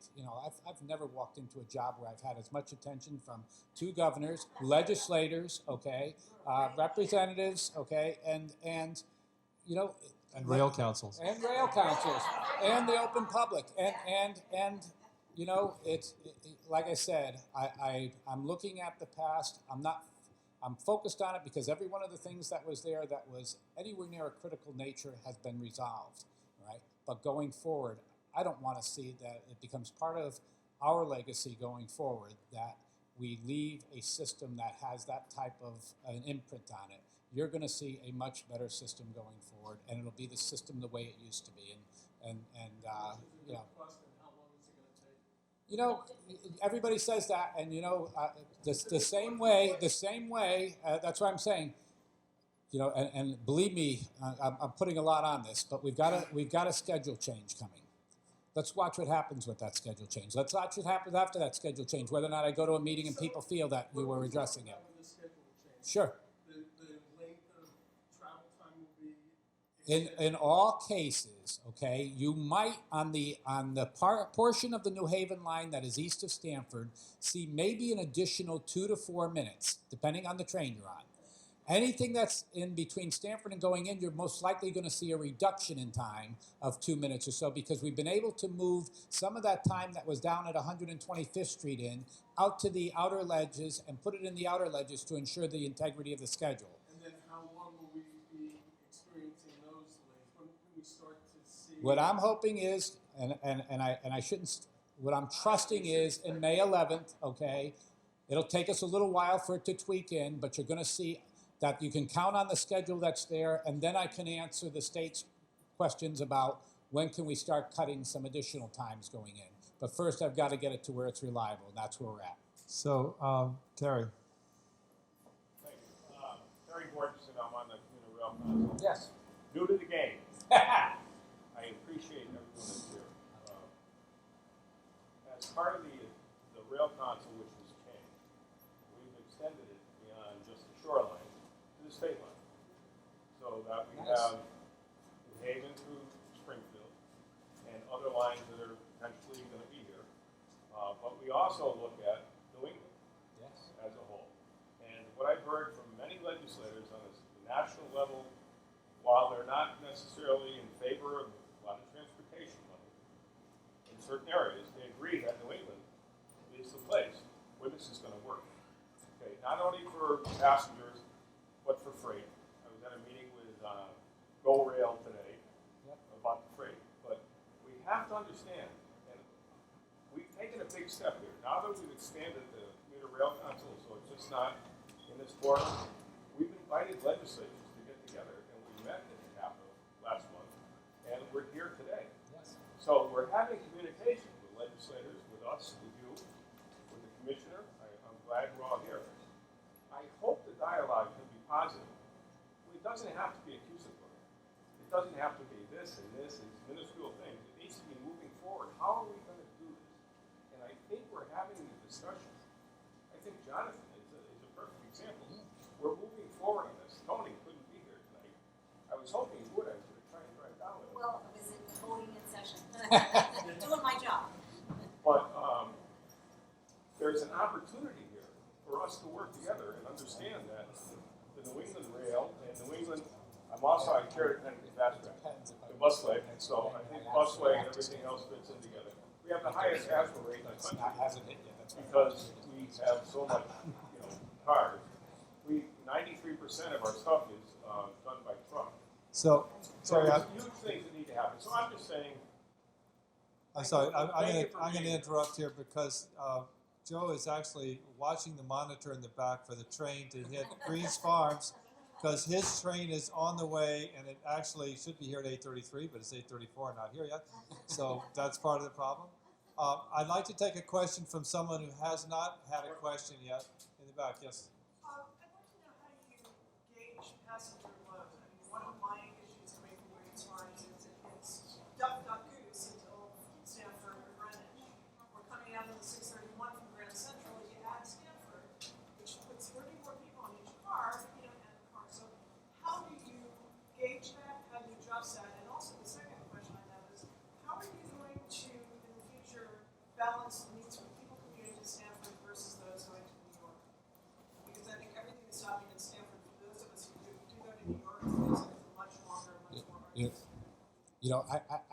K: I've never walked into a job where I've had as much attention from 2 governors, legislators, okay, representatives, okay, and
G: rail councils.
K: And rail councils, and the open public, and it's like I said, I'm looking at the past. I'm focused on it because every one of the things that was there that was anywhere near a critical nature has been resolved, right? But going forward, I don't want to see that it becomes part of our legacy going forward that we leave a system that has that type of an imprint on it. You're going to see a much better system going forward, and it'll be the system the way it used to be. Everybody says that, and the same way. That's what I'm saying. And believe me, I'm putting a lot on this, but we've got a schedule change coming. Let's watch what happens with that schedule change. Let's watch what happens after that schedule change, whether or not I go to a meeting and people feel that we were addressing it. Sure.
E: The length of travel time will be
K: In all cases, okay, you might on the portion of the New Haven line that is east of Stamford see maybe an additional 2 to 4 minutes, depending on the train you're on. Anything that's in between Stamford and going in, you're most likely going to see a reduction in time of 2 minutes or so because we've been able to move some of that time that was down at 125th Street out to the outer ledges and put it in the outer ledges to ensure the integrity of the schedule.
E: And then how long will we be experiencing those delays? When can we start to see?
K: What I'm hoping is, and I shouldn't, what I'm trusting is in May 11th, okay, it'll take us a little while for it to tweak in, but you're going to see that you can count on the schedule that's there, and then I can answer the state's questions about when can we start cutting some additional times going in? But first, I've got to get it to where it's reliable, and that's where we're at.
G: So, Terry.
O: Thank you. Terry Borgeson, I'm on the Commuter Rail Council.
K: Yes.
O: New to the game. I appreciate everyone that's here. As part of the Rail Council, which was changed, we've extended it beyond just the shoreline to the state line. So that we have New Haven through Springfield and other lines that are potentially going to be here. But we also look at New England as a whole. And what I've heard from many legislators on the national level, while they're not necessarily in favor of a lot of transportation money in certain areas, they agree that New England is the place where this is going to work. Okay, not only for passengers, but for freight. I was at a meeting with Go Rail today about the freight. But we have to understand, and we've taken a big step here. Now that we've expanded the Commuter Rail Council, so it's just not in this forum, we've invited legislatures to get together, and we met in the Capitol last month, and we're here today.
K: Yes.
O: So we're having communication with legislators, with us, with you, with the commissioner. I'm glad we're all here. I hope the dialogue can be positive. It doesn't have to be accusatory. It doesn't have to be this and minuscule things. It needs to be moving forward. How are we going to do this? And I think we're having the discussions. I think Jonathan is a perfect example. We're moving forward on this. Tony couldn't be here tonight. I was hoping he would. I was going to try and drive down with him.
H: Well, I was in voting in session, doing my job.
O: But there's an opportunity here for us to work together and understand that the New England Rail and New England, I chair the busway, so I think busway and everything else fits in together. We have the highest ASPA rate in the country because we have so much, cars. 93% of our stuff is done by truck.
G: So, Terry,
O: there's huge things that need to happen. So I'm just saying.
G: I'm sorry. I'm going to interrupt here because Joe is actually watching the monitor in the back for the train to hit Green's Farms because his train is on the way and it actually should be here at 8:33, but it's 8:34 and not here yet. So that's part of the problem. I'd like to take a question from someone who has not had a question yet in the back. Yes.
P: I'd like to know how you gauge passenger load. I mean, one of my issues coming from Green's Farms is it's duck, duck, goose until Stanford or Greenwich. We're coming out of the 631 from Grand Central. You add Stanford, which puts 30 more people in each car, and the car. So how do you gauge that? How do you adjust that? And also the second question I have is, how are you going to, in the future, balance the needs of people commuting to Stanford versus those going to New York? Because I think everything is stopping in Stanford for those of us who do go to New York. It's much longer, much more arduous.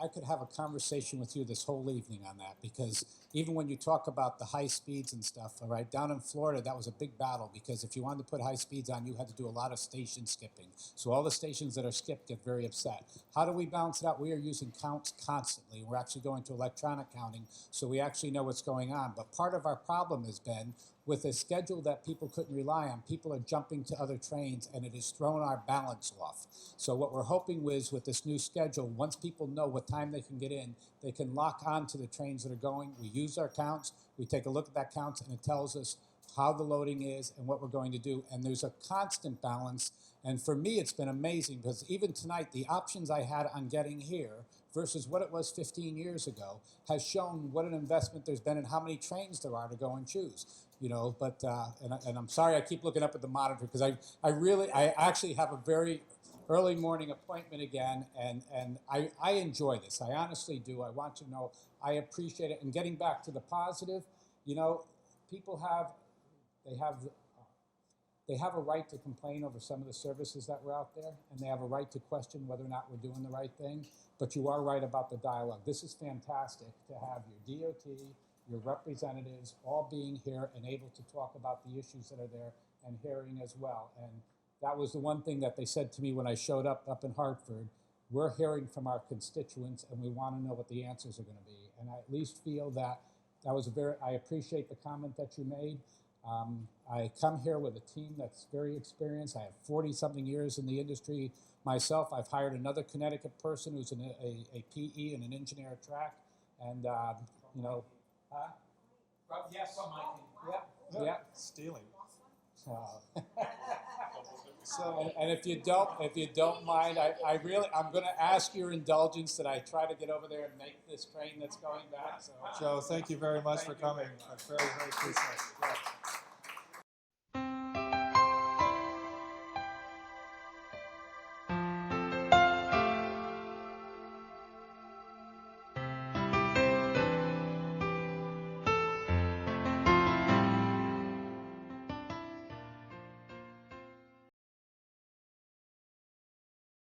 K: I could have a conversation with you this whole evening on that because even when you talk about the high speeds and stuff, all right, down in Florida, that was a big battle because if you wanted to put high speeds on, you had to do a lot of station skipping. So all the stations that are skipped get very upset. How do we balance it out? We are using counts constantly. We're actually going to electronic counting, so we actually know what's going on. But part of our problem has been with a schedule that people couldn't rely on, people are jumping to other trains and it has thrown our balance off. So what we're hoping is with this new schedule, once people know what time they can get in, they can lock on to the trains that are going. We use our counts, we take a look at that count and it tells us how the loading is and what we're going to do. And there's a constant balance. And for me, it's been amazing because even tonight, the options I had on getting here versus what it was 15 years ago has shown what an investment there's been and how many trains there are to go and choose. But I'm sorry I keep looking up at the monitor because I actually have a very early morning appointment again, and I enjoy this. I honestly do. I want you to know I appreciate it. And getting back to the positive, people have a right to complain over some of the services that were out there, and they have a right to question whether or not we're doing the right thing. But you are right about the dialogue. This is fantastic to have your DOT, your representatives all being here and able to talk about the issues that are there and hearing as well. And that was the one thing that they said to me when I showed up in Hartford. We're hearing from our constituents and we want to know what the answers are going to be. And I at least feel that was I appreciate the comment that you made. I come here with a team that's very experienced. I have 40-something years in the industry myself. I've hired another Connecticut person who's a PE and an engineer at track. And, you know, yes, Mike. Yeah.
G: Stealing.
K: So, and if you don't mind, I'm going to ask your indulgence that I try to get over there and make this train that's going back. So,
G: Joe, thank you very much for coming. I very, very appreciate it. Yeah.